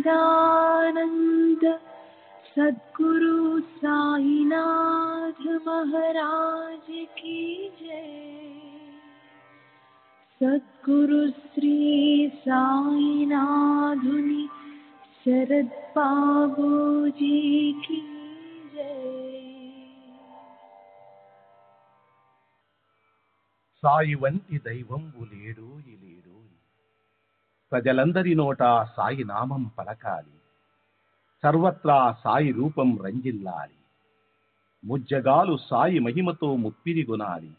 सच्चिदानंद सद्गुरु साईनाथ महाराज की जय। सद्गुरु श्री साईनाथुनि शरद बाबूजी की जय। సాయి వంటి దైవంబు లేడు లేడు. ప్రజలందరి నోట సాయి నామం పలకాలి, సర్వత్రా సాయి రూపం రంజిల్లాలి. ముజ్జగాలు సాయి మహిమతో ముప్పిరిగొనాలి.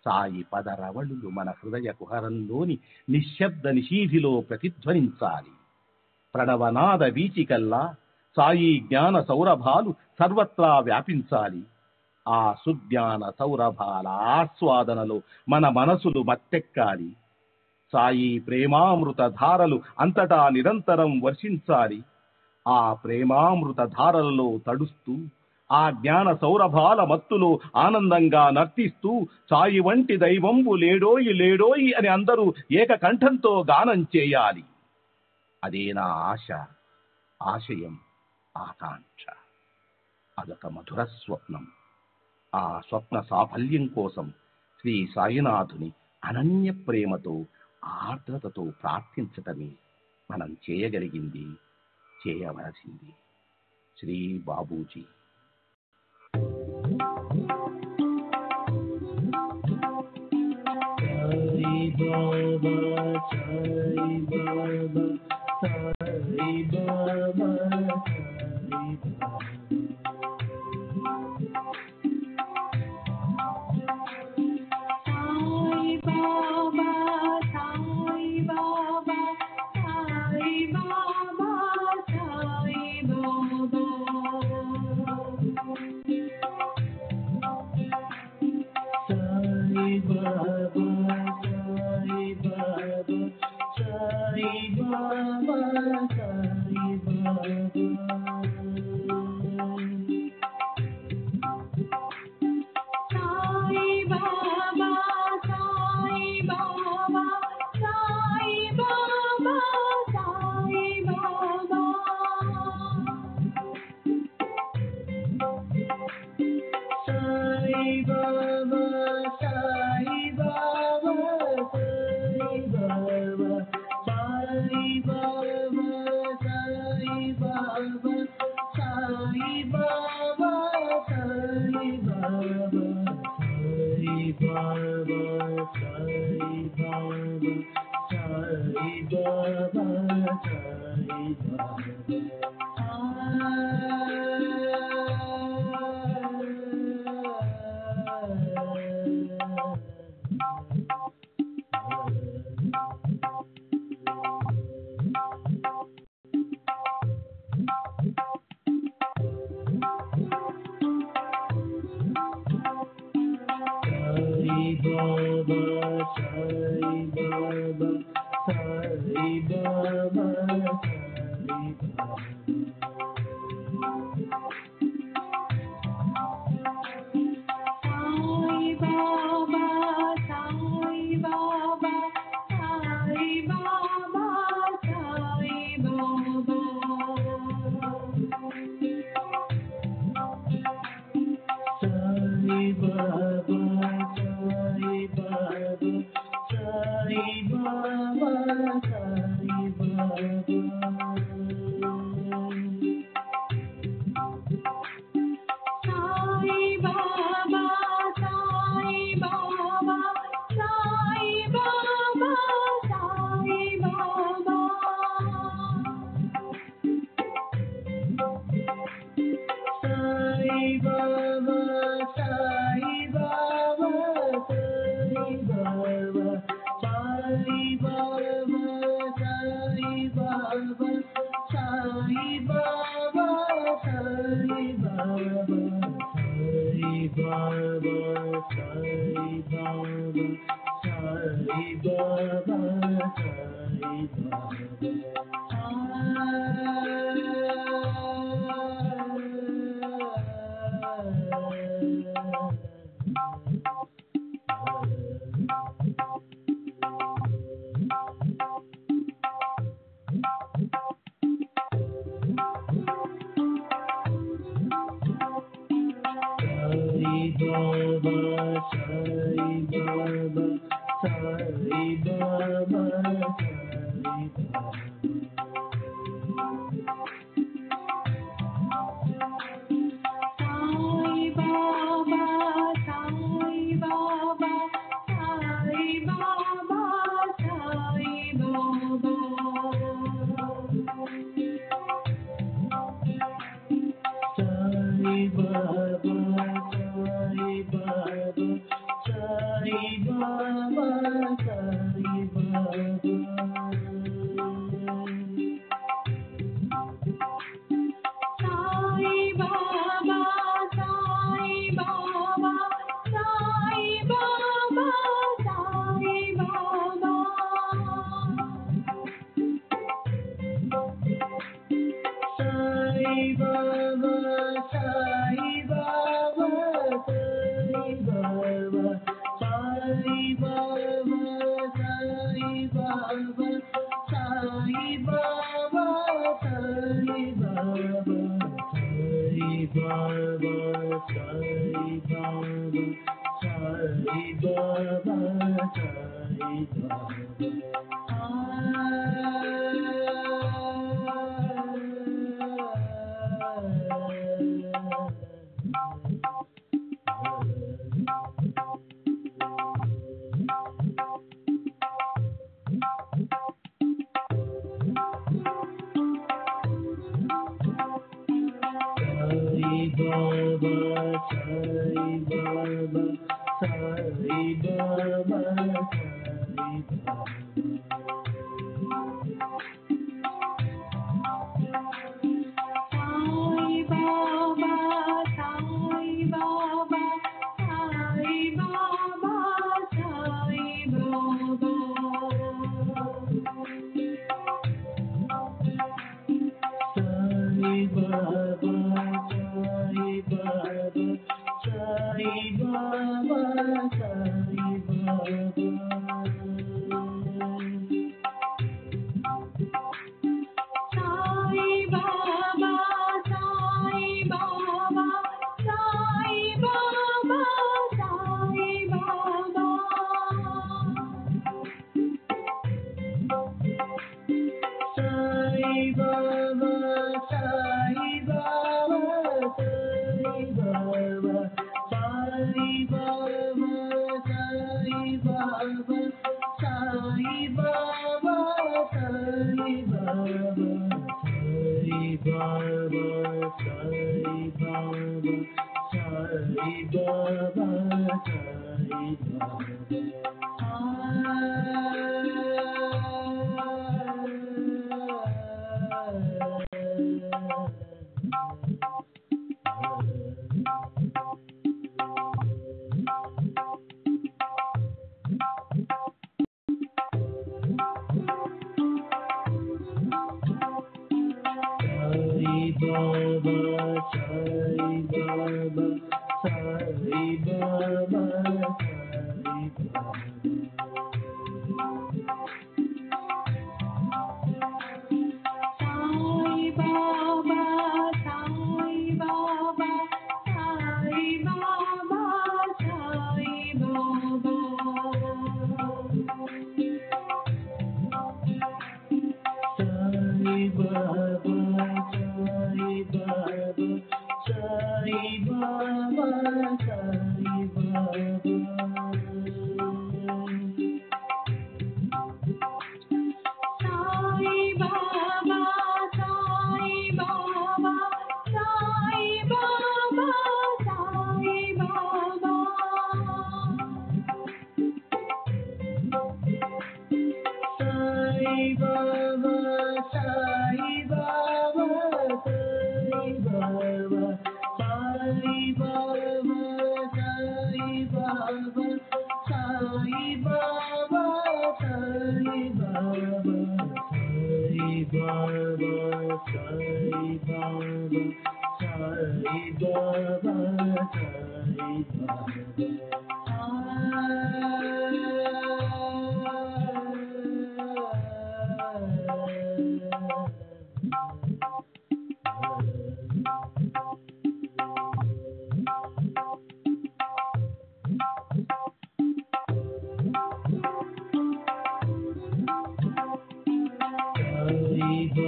సాయి పదరవళులు మన హృదయ కుహరంలోని నిశ్శబ్ద నిశీధిలో ప్రతిధ్వనించాలి. ప్రణవనాద వీచికల్లా సాయి జ్ఞాన సౌరభాలు సర్వత్రా వ్యాపించాలి. ఆ సుజ్ఞాన సౌరభాల ఆస్వాదనలో మన మనసులు మత్తెక్కాలి. సాయి ప్రేమామృత ధారలు అంతటా నిరంతరం వర్షించాలి. ఆ ప్రేమామృత ధారలలో తడుస్తూ, ఆ జ్ఞాన సౌరభాల మత్తులో ఆనందంగా నర్తిస్తూ సాయి వంటి దైవంబు లేడోయి లేడోయి అని అందరూ ఏకకంఠంతో గానం చేయాలి. అదే నా ఆశ, ఆశయం, ఆకాంక్ష. అదొక మధుర స్వప్నం. ఆ స్వప్న సాఫల్యం కోసం శ్రీ సాయినాథుని అనన్య ప్రేమతో, ఆర్ద్రతతో ప్రార్థించటమే మనం చేయగలిగింది, చేయవలసింది. Shri Babuji. Sai Baba, Sai Baba, Sai Baba, Sai Baba.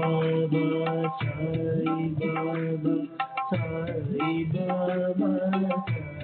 Baba, Sai Baba, Sai Baba, Sai Baba.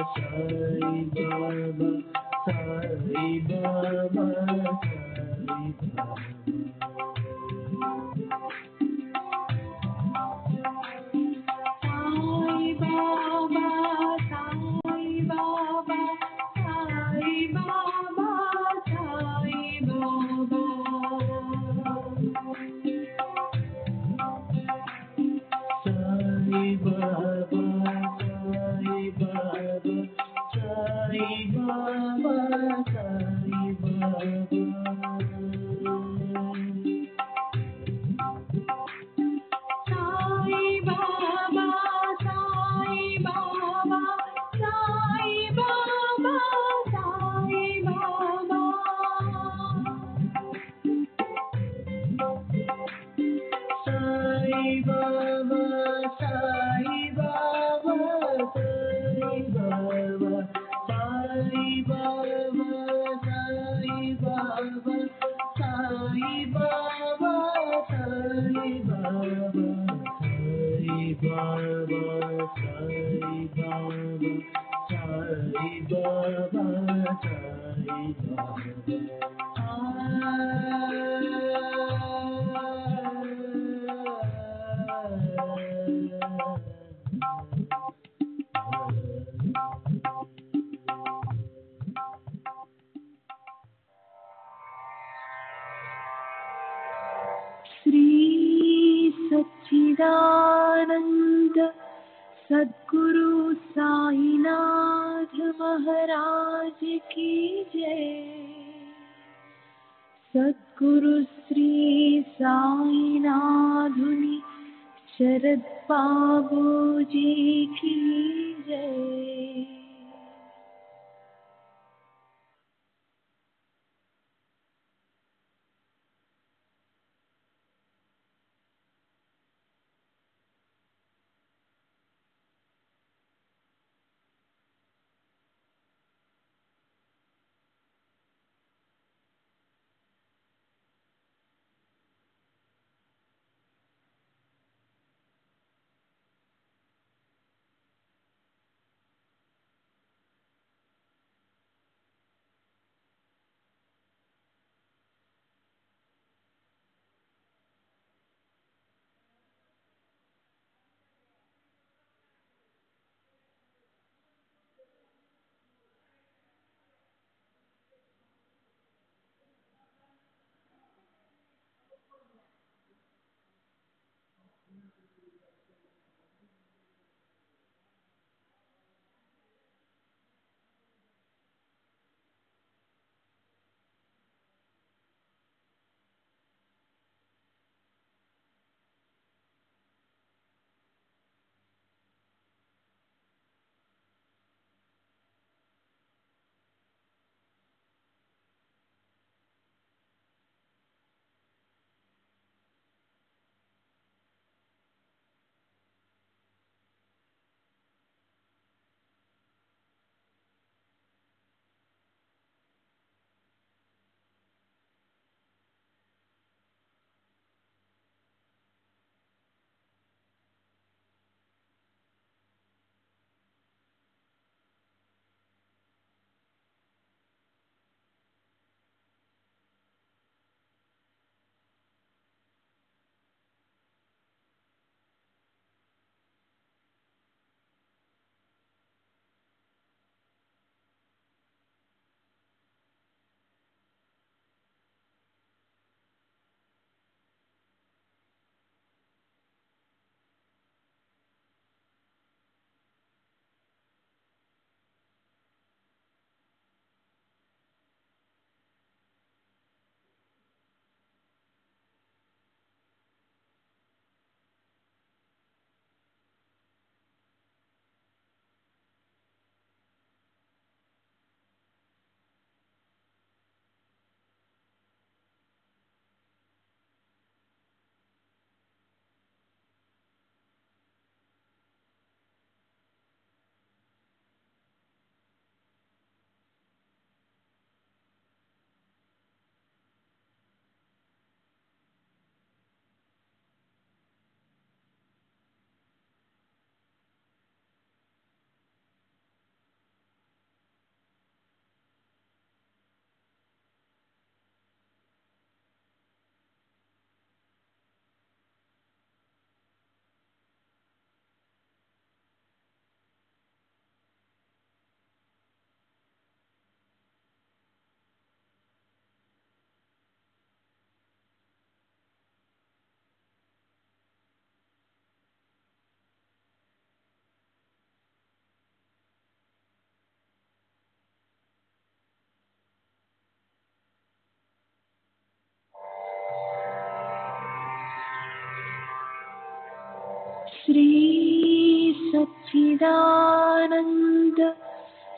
Sai Baba, Sai Baba, Sai Baba. सच्चिदानंद सद्गुरु साईनाथ महाराज की जय। सद्गुरु श्री साईनाथुनि शरद बाबू जी की जय। सच्चिदानंद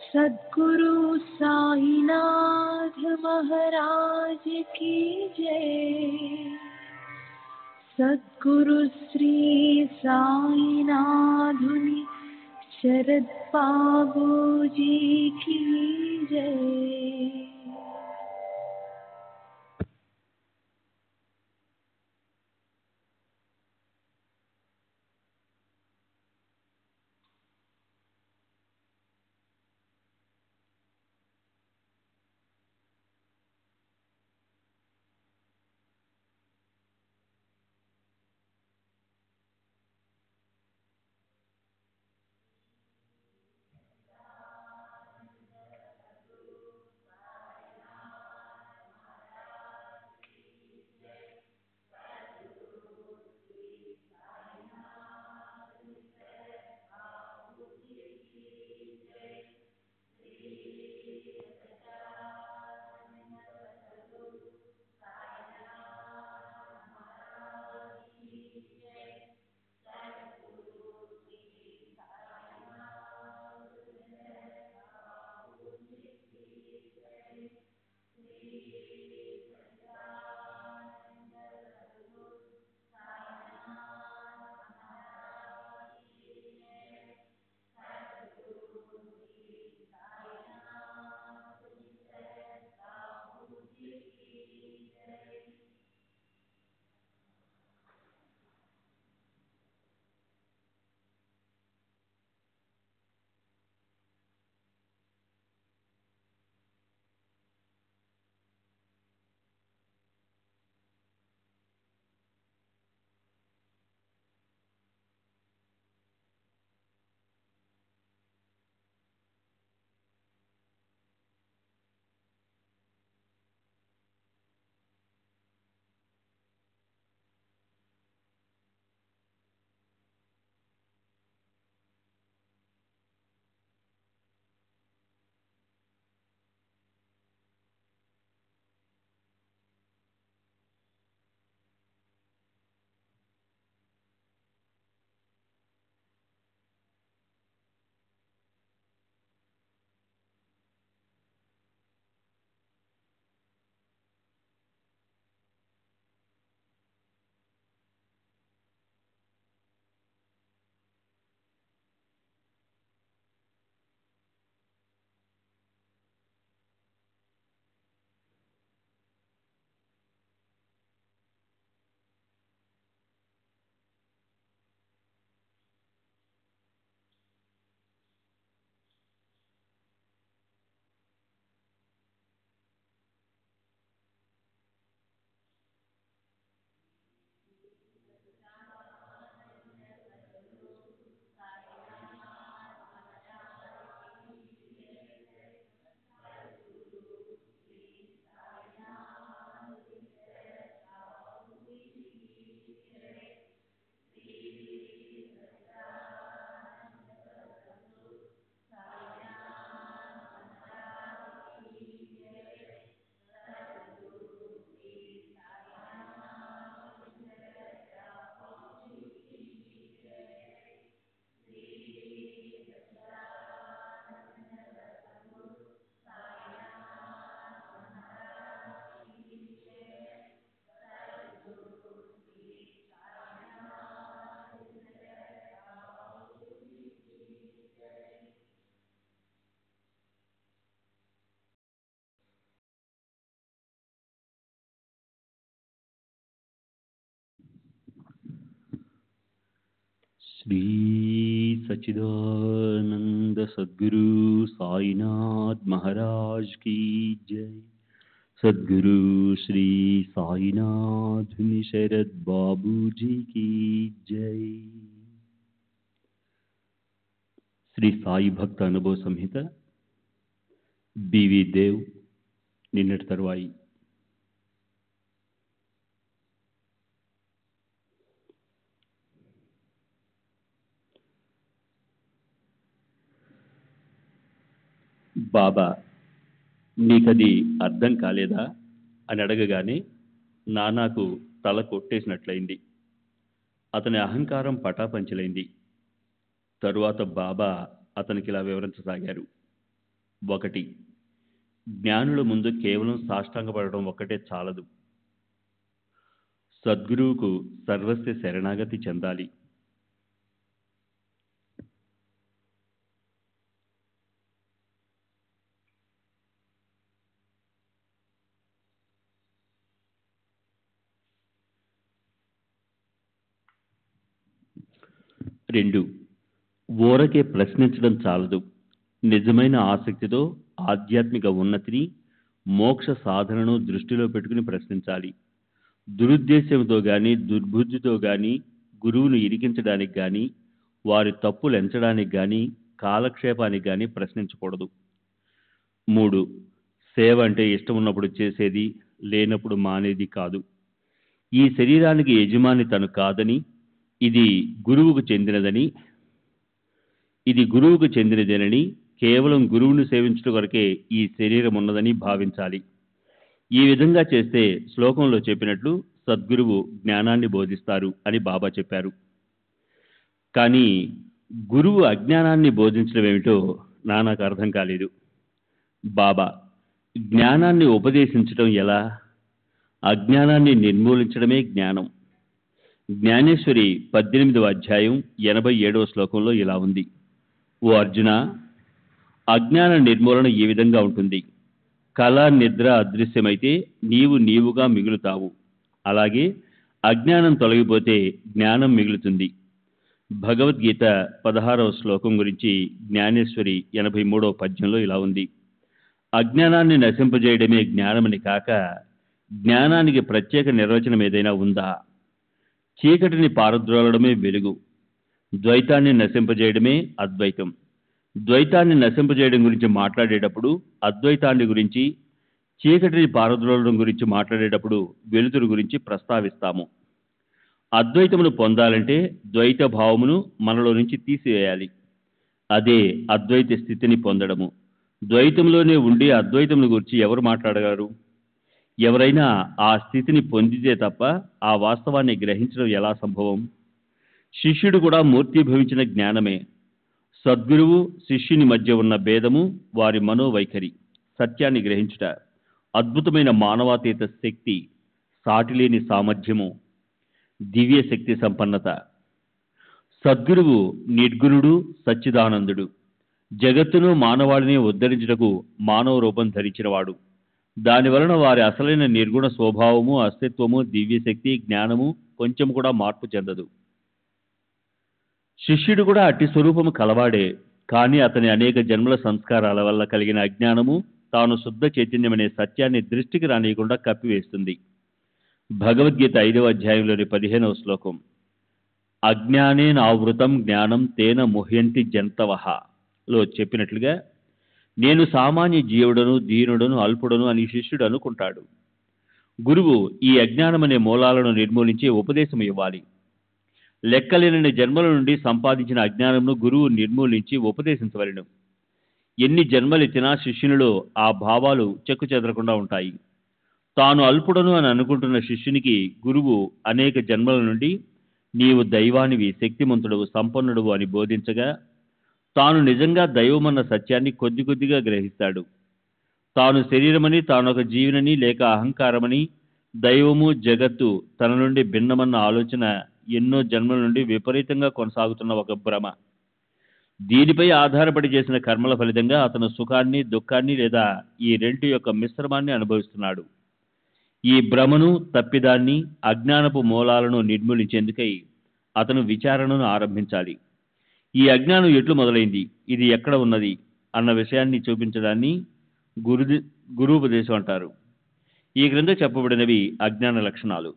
सद्गुरु साईनाथ महाराज की जय। सद्गुरु श्री साईनाथुनि शरद बाबूजी की जय। श्री सच्चिदानंद सद्गुरु साईनाथ महाराज की जय। सद्गुरु श्री साईनाथ शरद बाबूजी की जय। శ్రీ సాయి భక్త అనుభవ సంహిత బివి దేవ్ నిన్నటి తరువాయి. బాబా నీకది అర్థం కాలేదా అని అడగగానే నానాకు తల కొట్టేసినట్లయింది. అతని అహంకారం పటాపంచలైంది. తరువాత బాబా అతనికి ఇలా వివరించసాగారు. 1. జ్ఞానుల ముందు కేవలం సాష్టాంగపడడం ఒక్కటే చాలదు. సద్గురువుకు సర్వస్వ శరణాగతి చెందాలి. 2. ఊరకే ప్రశ్నించడం చాలదు. నిజమైన ఆసక్తితో ఆధ్యాత్మిక ఉన్నతిని, మోక్ష సాధనను దృష్టిలో పెట్టుకుని ప్రశ్నించాలి. దురుద్దేశంతో గాని, దుర్బుద్ధితో గాని, గురువును ఇరికించడానికి గాని, వారి తప్పులు ఎంచడానికి గాని, కాలక్షేపానికి గాని ప్రశ్నించకూడదు. 3. సేవ అంటే ఇష్టం ఉన్నప్పుడు చేసేది, లేనప్పుడు మానేది కాదు. ఈ శరీరానికి యజమాని తను కాదని, ఇది గురువుకు చెందినదేనని, కేవలం గురువును సేవించడం కొరకే ఈ శరీరం ఉన్నదని భావించాలి. ఈ విధంగా చేస్తే శ్లోకంలో చెప్పినట్లు సద్గురువు జ్ఞానాన్ని బోధిస్తారు అని బాబా చెప్పారు. కానీ గురువు అజ్ఞానాన్ని బోధించడం ఏమిటో నాకు అర్థం కాలేదు. బాబా జ్ఞానాన్ని ఉపదేశించడం ఎలా? అజ్ఞానాన్ని నిర్మూలించడమే జ్ఞానం. జ్ఞానేశ్వరి 18వ అధ్యాయం 87వ శ్లోకంలో ఇలా ఉంది: ఓ అర్జున, అజ్ఞాన నిర్మూలన ఈ విధంగా ఉంటుంది. కళ, నిద్ర అదృశ్యమైతే నీవుగా మిగులుతావు. అలాగే అజ్ఞానం తొలగిపోతే జ్ఞానం మిగులుతుంది. భగవద్గీత 16వ శ్లోకం గురించి జ్ఞానేశ్వరి 83వ పద్యంలో ఇలా ఉంది: అజ్ఞానాన్ని నశింపజేయడమే జ్ఞానమని కాక, జ్ఞానానికి ప్రత్యేక నిర్వచనం ఏదైనా ఉందా? చీకటిని పారద్రోలడమే వెలుగు. ద్వైతాన్ని నశింపజేయడమే అద్వైతం. ద్వైతాన్ని నశింపజేయడం గురించి మాట్లాడేటప్పుడు అద్వైతాన్ని గురించి, చీకటిని పారద్రోలడం గురించి మాట్లాడేటప్పుడు వెలుతురు గురించి ప్రస్తావిస్తాము. అద్వైతమును పొందాలంటే ద్వైత భావమును మనలో నుంచి తీసివేయాలి. అదే అద్వైత స్థితిని పొందడము. ద్వైతంలోనే ఉండి అద్వైతమును గురించి ఎవరు మాట్లాడగలరు? ఎవరైనా ఆ స్థితిని పొందితే తప్ప ఆ వాస్తవాన్ని గ్రహించడం ఎలా సంభవం? శిష్యుడు కూడా మూర్తిభవించిన జ్ఞానమే. సద్గురువు శిష్యుని మధ్య ఉన్న భేదము వారి మనోవైఖరి. సత్యాన్ని గ్రహించుట, అద్భుతమైన మానవాతీత శక్తి, సాటిలేని సామర్థ్యము, దివ్య శక్తి సంపన్నత. సద్గురువు నిర్గుణుడు, సచ్చిదానందుడు. జగత్తును, మానవాళిని ఉద్ధరించుటకు మానవ రూపం ధరించినవాడు. దానివలన వారి అసలైన నిర్గుణ స్వభావము, అస్తిత్వము, దివ్యశక్తి, జ్ఞానము కొంచెం కూడా మార్పు చెందదు. శిష్యుడు కూడా అట్టి స్వరూపము కలవాడే. కానీ అతని అనేక జన్మల సంస్కారాల వల్ల కలిగిన అజ్ఞానము తాను శుద్ధ చైతన్యమనే సత్యాన్ని దృష్టికి రానియకుండా కప్పివేస్తుంది. భగవద్గీత 5వ అధ్యాయంలోని 15వ శ్లోకం: అజ్ఞానేనావృతం జ్ఞానం తేన ముహ్యంతి జంతవః లో చెప్పినట్లుగా, నేను సామాన్య జీవుడను, దీనుడను, అల్పుడను అని శిష్యుడు అనుకుంటాడు. గురువు ఈ అజ్ఞానమనే మూలాలను నిర్మూలించి ఉపదేశం ఇవ్వాలి. లెక్కలేనని జన్మల నుండి సంపాదించిన అజ్ఞానమును గురువు నిర్మూలించి ఉపదేశించవలెను. ఎన్ని జన్మలెత్తినా శిష్యునిలో ఆ భావాలు చెక్కు చెదరకుండా ఉంటాయి. తాను అల్పుడను అని అనుకుంటున్న శిష్యునికి గురువు అనేక జన్మల నుండి నీవు దైవానివి, శక్తిమంతుడవు, సంపన్నుడవు అని బోధించగా, తాను నిజంగా దైవమన్న సత్యాన్ని కొద్ది కొద్దిగా గ్రహిస్తాడు. తాను శరీరమని, తానొక జీవినని లేక అహంకారమని, దైవము, జగత్తు తన నుండి భిన్నమన్న ఆలోచన ఎన్నో జన్మల నుండి విపరీతంగా కొనసాగుతున్న ఒక భ్రమ. దీనిపై ఆధారపడి చేసిన కర్మల ఫలితంగా అతను సుఖాన్ని, దుఃఖాన్ని లేదా ఈ రెంటి యొక్క మిశ్రమాన్ని అనుభవిస్తున్నాడు. ఈ భ్రమను, తప్పిదాన్ని, అజ్ఞానపు మూలాలను నిర్మూలించేందుకై అతను విచారణను ఆరంభించాలి. ఈ అజ్ఞానం ఎట్లు మొదలైంది, ఇది ఎక్కడ ఉన్నది అన్న విషయాన్ని చూపించడాన్ని గురూపదేశం అంటారు. ఈ క్రింద చెప్పబడినవి అజ్ఞాన లక్షణాలు.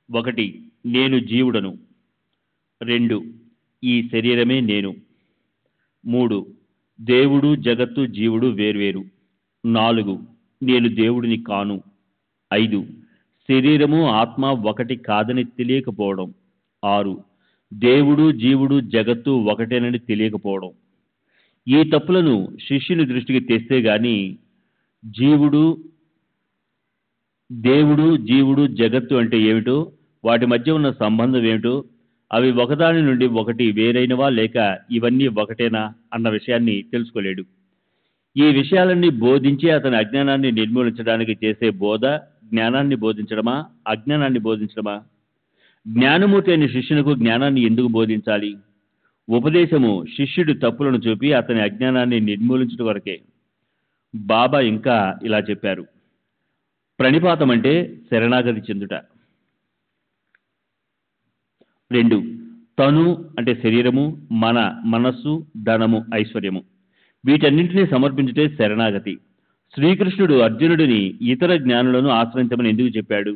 1. నేను జీవుడను. 2. ఈ శరీరమే నేను. 3. దేవుడు, జగత్తు, జీవుడు వేర్వేరు. 4. నేను దేవుడిని కాను. 5. శరీరము, ఆత్మ ఒకటి కాదని తెలియకపోవడం. 6. దేవుడు, జీవుడు, జగత్తు ఒకటేనని తెలియకపోవడం. ఈ తప్పులను శిష్యుని దృష్టికి తెస్తే గాని దేవుడు, జీవుడు, జగత్తు అంటే ఏమిటో, వాటి మధ్య ఉన్న సంబంధం ఏమిటో, అవి ఒకదాని నుండి ఒకటి వేరైనవా లేక ఇవన్నీ ఒకటేనా అన్న విషయాన్ని తెలుసుకోలేడు. ఈ విషయాలన్నీ బోధించి అతని అజ్ఞానాన్ని నిర్మూలించడానికి చేసే బోధ జ్ఞానాన్ని బోధించడమా, అజ్ఞానాన్ని బోధించడమా? జ్ఞానమూర్తి అయిన శిష్యునికి జ్ఞానాన్ని ఎందుకు బోధించాలి? ఉపదేశము శిష్యుడి తప్పులను చూపి అతని అజ్ఞానాన్ని నిర్మూలించడం వరకే. బాబా ఇంకా ఇలా చెప్పారు, ప్రణిపాతం అంటే శరణాగతి చెందుట. 2. తను అంటే శరీరము, మనస్సు, ధనము, ఐశ్వర్యము, వీటన్నింటినీ సమర్పించుటే శరణాగతి. శ్రీకృష్ణుడు అర్జునుడిని ఇతర జ్ఞానులను ఆశ్రయించమని ఎందుకు చెప్పాడు?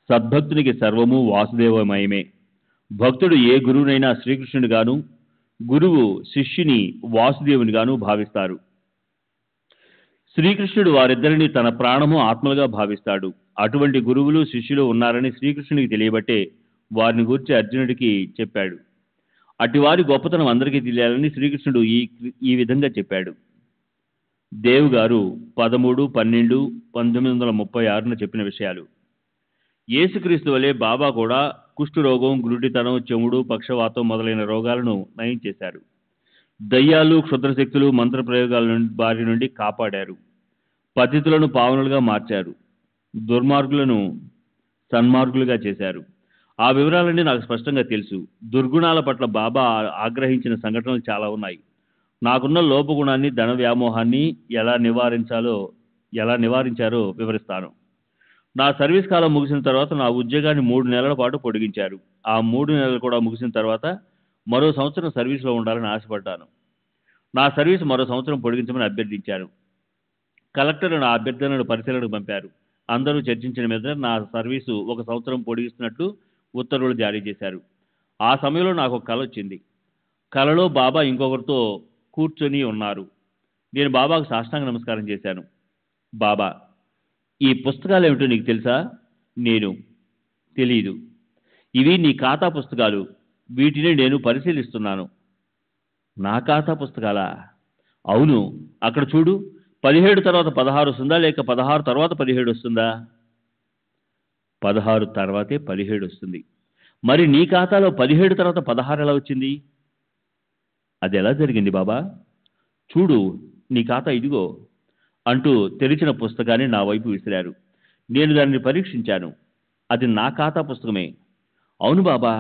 సద్భక్తునికి సర్వము వాసుదేవమయమే. భక్తుడు ఏ గురువునైనా శ్రీకృష్ణునిగాను, గురువు శిష్యుని వాసుదేవునిగాను భావిస్తారు. శ్రీకృష్ణుడు వారిద్దరిని తన ప్రాణము ఆత్మలుగా భావిస్తాడు. అటువంటి గురువులు శిష్యులు ఉన్నారని శ్రీకృష్ణునికి తెలియబట్టే వారిని గూర్చి అర్జునుడికి చెప్పాడు. అటివారి గొప్పతనం అందరికీ తెలియాలని శ్రీకృష్ణుడు ఈ విధంగా చెప్పాడు. దేవ్ గారు 13/12/1936 చెప్పిన విషయాలు. యేసుక్రీస్తు వలె బాబా కూడా కుష్ఠరోగం, గ్రుడ్డితనం, చెముడు, పక్షవాతం మొదలైన రోగాలను నయం చేశారు. దయ్యాలు, క్షుద్రశక్తులు, మంత్రప్రయోగాల బారి నుండి కాపాడారు. పతితులను పావనులుగా మార్చారు. దుర్మార్గులను సన్మార్గులుగా చేశారు. ఆ వివరాలన్నీ నాకు స్పష్టంగా తెలుసు. దుర్గుణాల పట్ల బాబా ఆగ్రహించిన సంఘటనలు చాలా ఉన్నాయి. నాకున్న లోపగుణాన్ని, ధన వ్యామోహాన్ని ఎలా నివారించారో వివరిస్తాను. నా సర్వీస్ కాలం ముగిసిన తర్వాత నా ఉద్యోగాన్ని 3 నెలల పాటు పొడిగించారు. ఆ 3 నెలలు కూడా ముగిసిన తర్వాత మరో సంవత్సరం సర్వీస్లో ఉండాలని ఆశపడ్డాను. నా సర్వీస్ మరో సంవత్సరం పొడిగించమని అభ్యర్థించాను. కలెక్టర్ నా అభ్యర్థనను పరిశీలనకు పంపారు. అందరూ చర్చించిన మీద నా సర్వీసు 1 సంవత్సరం పొడిగిస్తున్నట్లు ఉత్తర్వులు జారీ చేశారు. ఆ సమయంలో నాకు ఒక కల వచ్చింది. కలలో బాబా ఇంకొకరితో కూర్చొని ఉన్నారు. నేను బాబాకు సాష్టాంగ నమస్కారం చేశాను. బాబా, ఈ పుస్తకాలు ఏమిటో నీకు తెలుసా? నేను, తెలీదు. ఇవి నీ ఖాతా పుస్తకాలు. వీటిని నేను పరిశీలిస్తున్నాను. నా ఖాతా పుస్తకాలా? అవును. అక్కడ చూడు, 17 తర్వాత 16 వస్తుందా లేక 16 తర్వాత 17 వస్తుందా? 16 తర్వాతే 17 వస్తుంది. మరి నీ ఖాతాలో 17 తర్వాత 16 ఎలా వచ్చింది? అది ఎలా జరిగింది బాబా? చూడు, నీ ఖాతా ఇదిగో అంటూ తెరిచిన పుస్తకాన్ని నా వైపు విసిరారు. నేను దానిని పరీక్షించాను. అది నా ఖాతా పుస్తకమే. అవును బాబా,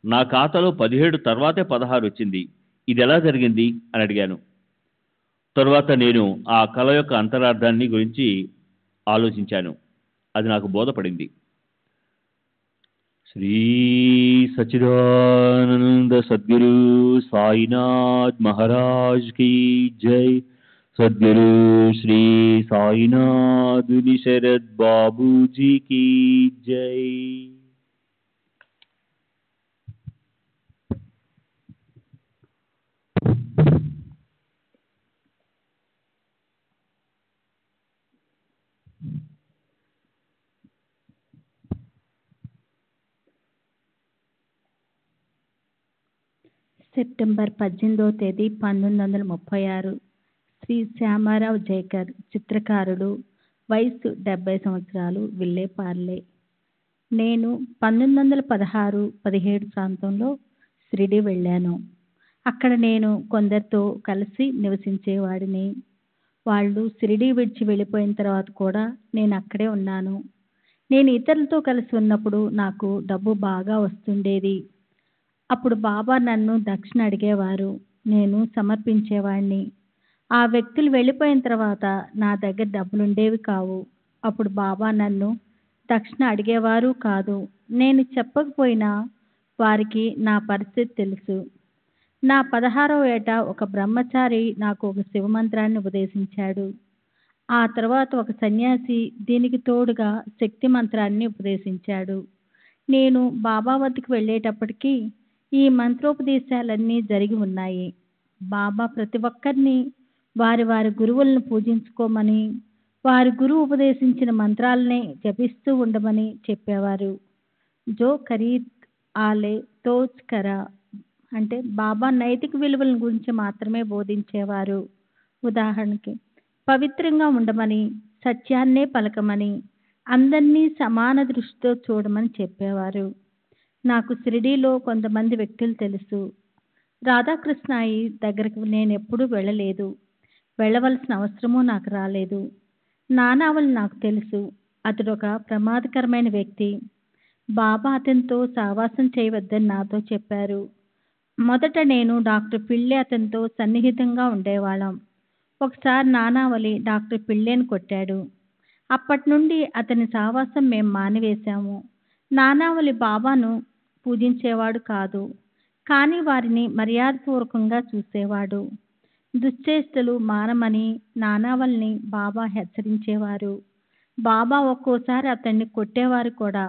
నా ఖాతాలో 17 తర్వాతే 16 వచ్చింది. ఇది ఎలా జరిగింది అని అడిగాను. తరువాత నేను ఆ కళ యొక్క అంతరార్థాన్ని గురించి ఆలోచించాను. అది నాకు బోధపడింది. శ్రీ సచ్చిదానంద సద్గురు సాయినాథ్ మహారాజ్ की जय. सद्गुरु श्री साईनाथ शरद बाबू जी की जय. సెప్టెంబర్ 18వ తేదీ 1936. శ్రీ శ్యామారావు జైకర్, చిత్రకారుడు, వయసు 70 సంవత్సరాలు, విల్లేపార్లే. నేను 1916-17 ప్రాంతంలో షిరిడి వెళ్ళాను. అక్కడ నేను కొందరితో కలిసి నివసించేవాడిని. వాళ్ళు షిరిడి విడిచి వెళ్ళిపోయిన తర్వాత కూడా నేను అక్కడే ఉన్నాను. నేను ఇతరులతో కలిసి ఉన్నప్పుడు నాకు డబ్బు బాగా వస్తుండేది. అప్పుడు బాబా నన్ను దక్షిణ అడిగేవారు. నేను సమర్పించేవాడిని. ఆ వ్యక్తులు వెళ్ళిపోయిన తర్వాత నా దగ్గర డబ్బులుండేవి కావు. అప్పుడు బాబా నన్ను దక్షిణ అడిగేవారు కాదు. నేను చెప్పకపోయినా వారికి నా పరిస్థితి తెలుసు. నా 16వ ఏట ఒక బ్రహ్మచారి నాకు ఒక శివమంత్రాన్ని ఉపదేశించాడు. ఆ తర్వాత ఒక సన్యాసి దీనికి తోడుగా శక్తి మంత్రాన్ని ఉపదేశించాడు. నేను బాబా వద్దకు వెళ్ళేటప్పటికీ ఈ మంత్రోపదేశాలన్నీ జరిగి ఉన్నాయి. బాబా ప్రతి ఒక్కరిని వారి వారి గురువులను పూజించుకోమని, వారి గురువు ఉపదేశించిన మంత్రాలనే జపిస్తూ ఉండమని చెప్పేవారు. జో ఖరీద్ ఆలే తోజ్ కరా అంటే బాబా నైతిక విలువల గురించి మాత్రమే బోధించేవారు. ఉదాహరణకి పవిత్రంగా ఉండమని, సత్యాన్నే పలకమని, అందరినీ సమాన దృష్టితో చూడమని చెప్పేవారు. నాకు షిరిడీలో కొంతమంది వ్యక్తులు తెలుసు. రాధాకృష్ణాయి దగ్గరికి నేను ఎప్పుడూ వెళ్ళలేదు. వెళ్ళవలసిన అవసరమూ నాకు రాలేదు. నానావళి నాకు తెలుసు. అతడొక ప్రమాదకరమైన వ్యక్తి. బాబా అతనితో సహవాసం చేయవద్దని నాతో చెప్పారు. మొదట నేను డాక్టర్ పిళ్ళే అతనితో సన్నిహితంగా ఉండేవాళ్ళం. ఒకసారి నానావళి డాక్టర్ పిళ్ళేని కొట్టాడు. అప్పటి నుండి అతని సహవాసం మేము మానివేశాము. నానావళి బాబాను పూజించేవాడు కాదు, కానీ వారిని మర్యాదపూర్వకంగా చూసేవాడు. దుశ్చేష్టలు మానమని నానావళిని బాబా హెచ్చరించేవారు. బాబా ఒక్కోసారి అతన్ని కొట్టేవారు కూడా.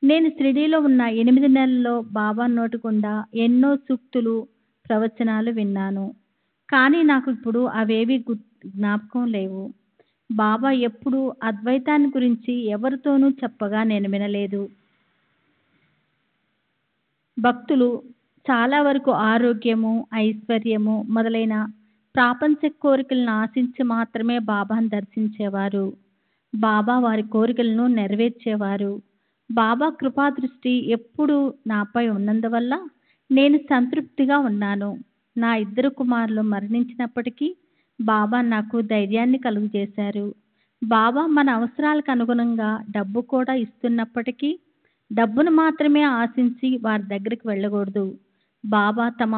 నేను షిరిడీలో ఉన్న 8 నెలల్లో బాబా నోటి గుండా ఎన్నో సూక్తులు, ప్రవచనాలు విన్నాను. కానీ నాకు ఇప్పుడు అవేవి జ్ఞాపకం లేవు. బాబా ఎప్పుడూ అద్వైతాన్ని గురించి ఎవరితోనూ చెప్పగా నేను వినలేదు. భక్తులు చాలా వరకు ఆరోగ్యము, ఐశ్వర్యము మొదలైన ప్రాపంచిక కోరికలను ఆశించి మాత్రమే బాబాను దర్శించేవారు. బాబా వారి కోరికలను నెరవేర్చేవారు. బాబా కృపాదృష్టి ఎప్పుడూ నాపై ఉన్నందువల్ల నేను సంతృప్తిగా ఉన్నాను. నా 2 కుమారులు మరణించినప్పటికీ బాబా నాకు ధైర్యాన్ని కలుగజేశారు. బాబా మన అవసరాలకు అనుగుణంగా డబ్బు కూడా ఇస్తున్నప్పటికీ డబ్బును మాత్రమే ఆశించి వారి దగ్గరికి వెళ్ళకూడదు. బాబా తమ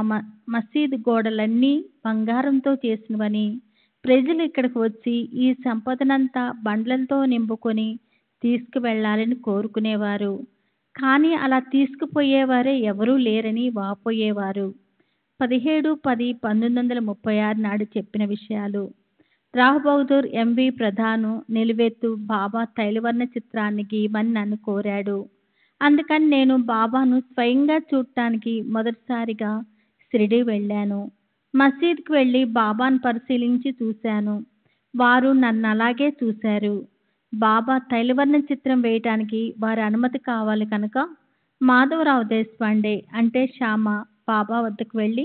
మసీదు గోడలన్నీ బంగారంతో చేసినవని, ప్రజలు ఇక్కడికి వచ్చి ఈ సంపదనంతా బండ్లతో నింపుకొని తీసుకువెళ్ళాలని కోరుకునేవారు. కానీ అలా తీసుకుపోయేవారే ఎవరూ లేరని వాపోయేవారు. 17/10/1936 నాడు చెప్పిన విషయాలు. రావ్ బహదూర్ ఎంవి ప్రధాను నిలువెత్తు బాబా తైలవర్ణ చిత్రాన్ని గీయమని నన్ను కోరాడు. అందుకని నేను బాబాను స్వయంగా చూడటానికి మొదటిసారిగా షిరిడీ వెళ్ళాను. మసీద్కి వెళ్ళి బాబాను పరిశీలించి చూశాను. వారు నన్ను అలాగే చూశారు. బాబా తైలవర్ణ చిత్రం వేయటానికి వారి అనుమతి కావాలి కనుక మాధవరావు దేశపాండే అంటే శ్యామ బాబా వద్దకు వెళ్ళి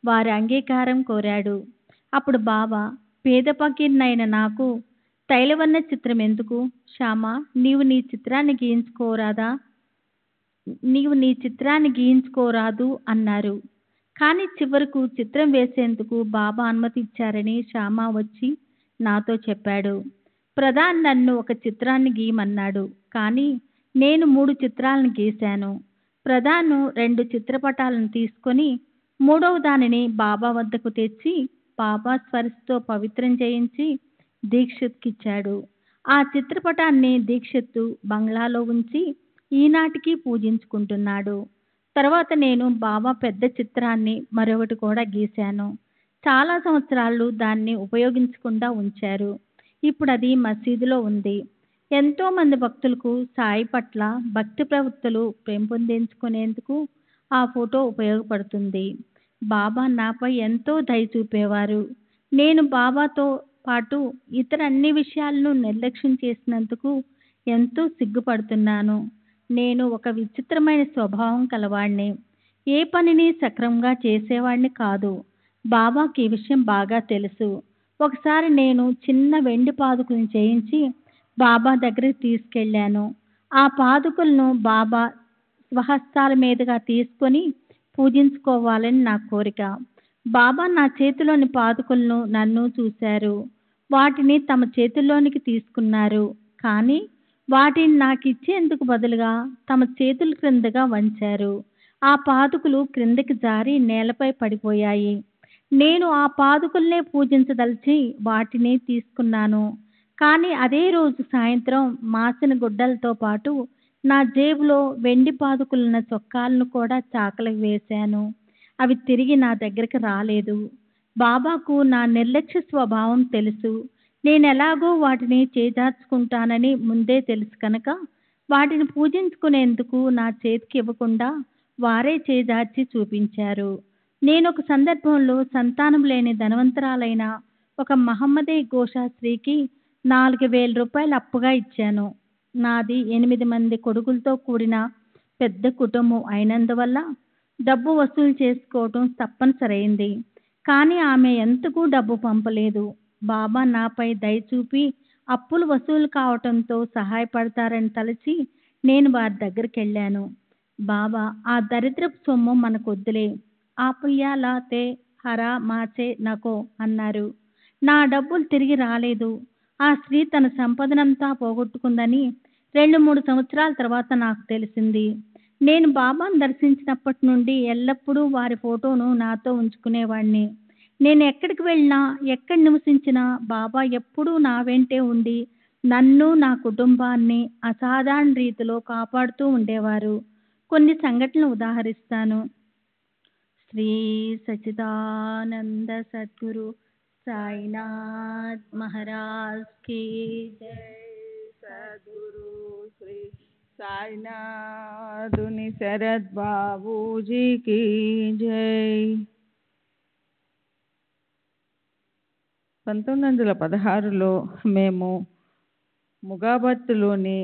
వారి అంగీకారం కోరాడు. అప్పుడు బాబా, పేద ఫకీర్నైన నాకు తైలవర్ణ చిత్రం ఎందుకు? శ్యామ, నీవు నీ చిత్రాన్ని గీయించుకోరాదు అన్నారు. కానీ చివరకు చిత్రం వేసేందుకు బాబా అనుమతి ఇచ్చారని శ్యామ వచ్చి నాతో చెప్పాడు. ప్రధాన్ నన్ను ఒక చిత్రాన్ని గీయమన్నాడు. కానీ నేను 3 చిత్రాలను గీశాను. ప్రధాను 2 చిత్రపటాలను తీసుకొని 3వ దానిని బాబా వద్దకు తెచ్చి బాబా స్పర్శతో పవిత్రం చేయించి దీక్షిత్కిచ్చాడు. ఆ చిత్రపటాన్ని దీక్షిత్తు బంగ్లాలో ఉంచి ఈనాటికి పూజించుకుంటున్నాడు. తర్వాత నేను బాబా పెద్ద చిత్రాన్ని మరొకటి కూడా గీశాను. చాలా సంవత్సరాలు దాన్ని ఉపయోగించకుండా ఉంచారు. ఇప్పుడు అది మసీదులో ఉంది. ఎంతోమంది భక్తులకు సాయి పట్ల భక్తి ప్రవృత్తులు పెంపొందించుకునేందుకు ఆ ఫోటో ఉపయోగపడుతుంది. బాబా నాపై ఎంతో దయ చూపేవారు. నేను బాబాతో పాటు ఇతర అన్ని విషయాలను నిర్లక్ష్యం చేసినందుకు ఎంతో సిగ్గుపడుతున్నాను. నేను ఒక విచిత్రమైన స్వభావం కలవాడిని. ఏ పనిని సక్రమంగా చేసేవాడిని కాదు. బాబాకి ఈ విషయం బాగా తెలుసు. ఒకసారి నేను చిన్న వెండి పాదుకలను చేయించి బాబా దగ్గరికి తీసుకెళ్ళాను. ఆ పాదుకలను బాబా స్వహస్తాల మీదుగా తీసుకొని పూజించుకోవాలని నా కోరిక. బాబా నా చేతిలోని పాదుకలను నన్ను చూశారు. వాటిని తమ చేతుల్లోనికి తీసుకున్నారు. కానీ వాటిని నాకు ఇచ్చేందుకు బదులుగా తమ చేతుల క్రిందగా వంచారు. ఆ పాదుకలు క్రిందకి జారి నేలపై పడిపోయాయి. నేను ఆ పాదుకల్నే పూజించదలిచి వాటిని తీసుకున్నాను. కానీ అదే రోజు సాయంత్రం మాసిన గుడ్డలతో పాటు నా జేబులో వెండి పాదుకలున్న చొక్కాలను కూడా చాకలికి వేశాను. అవి తిరిగి నా దగ్గరికి రాలేదు. బాబాకు నా నిర్లక్ష్య స్వభావం తెలుసు. నేనెలాగో వాటిని చేజార్చుకుంటానని ముందే తెలుసు కనుక వాటిని పూజించుకునేందుకు నా చేతికి ఇవ్వకుండా వారే చేజార్చి చూపించారు. నేను ఒక సందర్భంలో సంతానం లేని ధనవంతరాలైన ఒక మహమ్మదీ గోషా స్త్రీకి 4,000 రూపాయలు అప్పుగా ఇచ్చాను. నాది 8 మంది కొడుకులతో కూడిన పెద్ద కుటుంబం అయినందువల్ల డబ్బు వసూలు చేసుకోవటం తప్పనిసరైంది. కానీ ఆమె ఎంతకు డబ్బు పంపలేదు. బాబా నాపై దయ చూపి అప్పులు వసూలు కావటంతో సహాయపడతారని తలచి నేను వారి దగ్గరికి వెళ్ళాను. బాబా, ఆ దరిద్రపు సొమ్ము మనకొద్దులే, ఆపుల్యాలాతే హరా మాచే నకో అన్నారు. నా డబ్బులు తిరిగి రాలేదు. ఆ స్త్రీ తన సంపదనంతా పోగొట్టుకుందని 2-3 సంవత్సరాల తర్వాత నాకు తెలిసింది. నేను బాబాను దర్శించినప్పటి నుండి ఎల్లప్పుడూ వారి ఫోటోను నాతో ఉంచుకునేవాడిని. నేను ఎక్కడికి వెళ్ళినా, ఎక్కడ నివసించినా బాబా ఎప్పుడూ నా వెంటే ఉండి నన్ను, నా కుటుంబాన్ని అసాధారణ రీతిలో కాపాడుతూ ఉండేవారు. కొన్ని సంఘటనలు ఉదాహరిస్తాను. శ్రీ సచ్చిదానంద సద్గురు సాయినాథ్ మహారాజ్ కి జై. సద్గురు శ్రీ సాయినాథుని శరత్ బాబూజీకి జై. 1916లో మేము ముగాబత్తులోని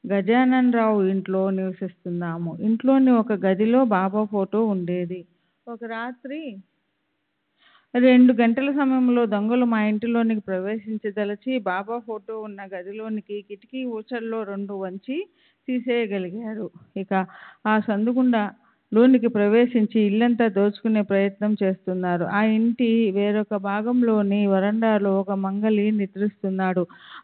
గజానన్ రావు ఇంట్లో నివసిస్తున్నాము. ఇంట్లోని ఒక గదిలో బాబా ఫోటో ఉండేది. ఒక రాత్రి 2 గంటల సమయంలో దొంగలు మా ఇంటిలోనికి ప్రవేశించదలచి బాబా ఫోటో ఉన్న గదిలోనికి కిటికీ ఊచల్లో 2 వంచి తీసేయగలిగారు. ఇక ఆ సందుగుండా లోనికి ప్రవేశించి ఇల్లంతా దోచుకునే ప్రయత్నం చేస్తున్నారు. ఆ ఇంటి వేరొక భాగంలోని వరండాలో ఒక మంగలి నిద్రిస్తున్నాడు.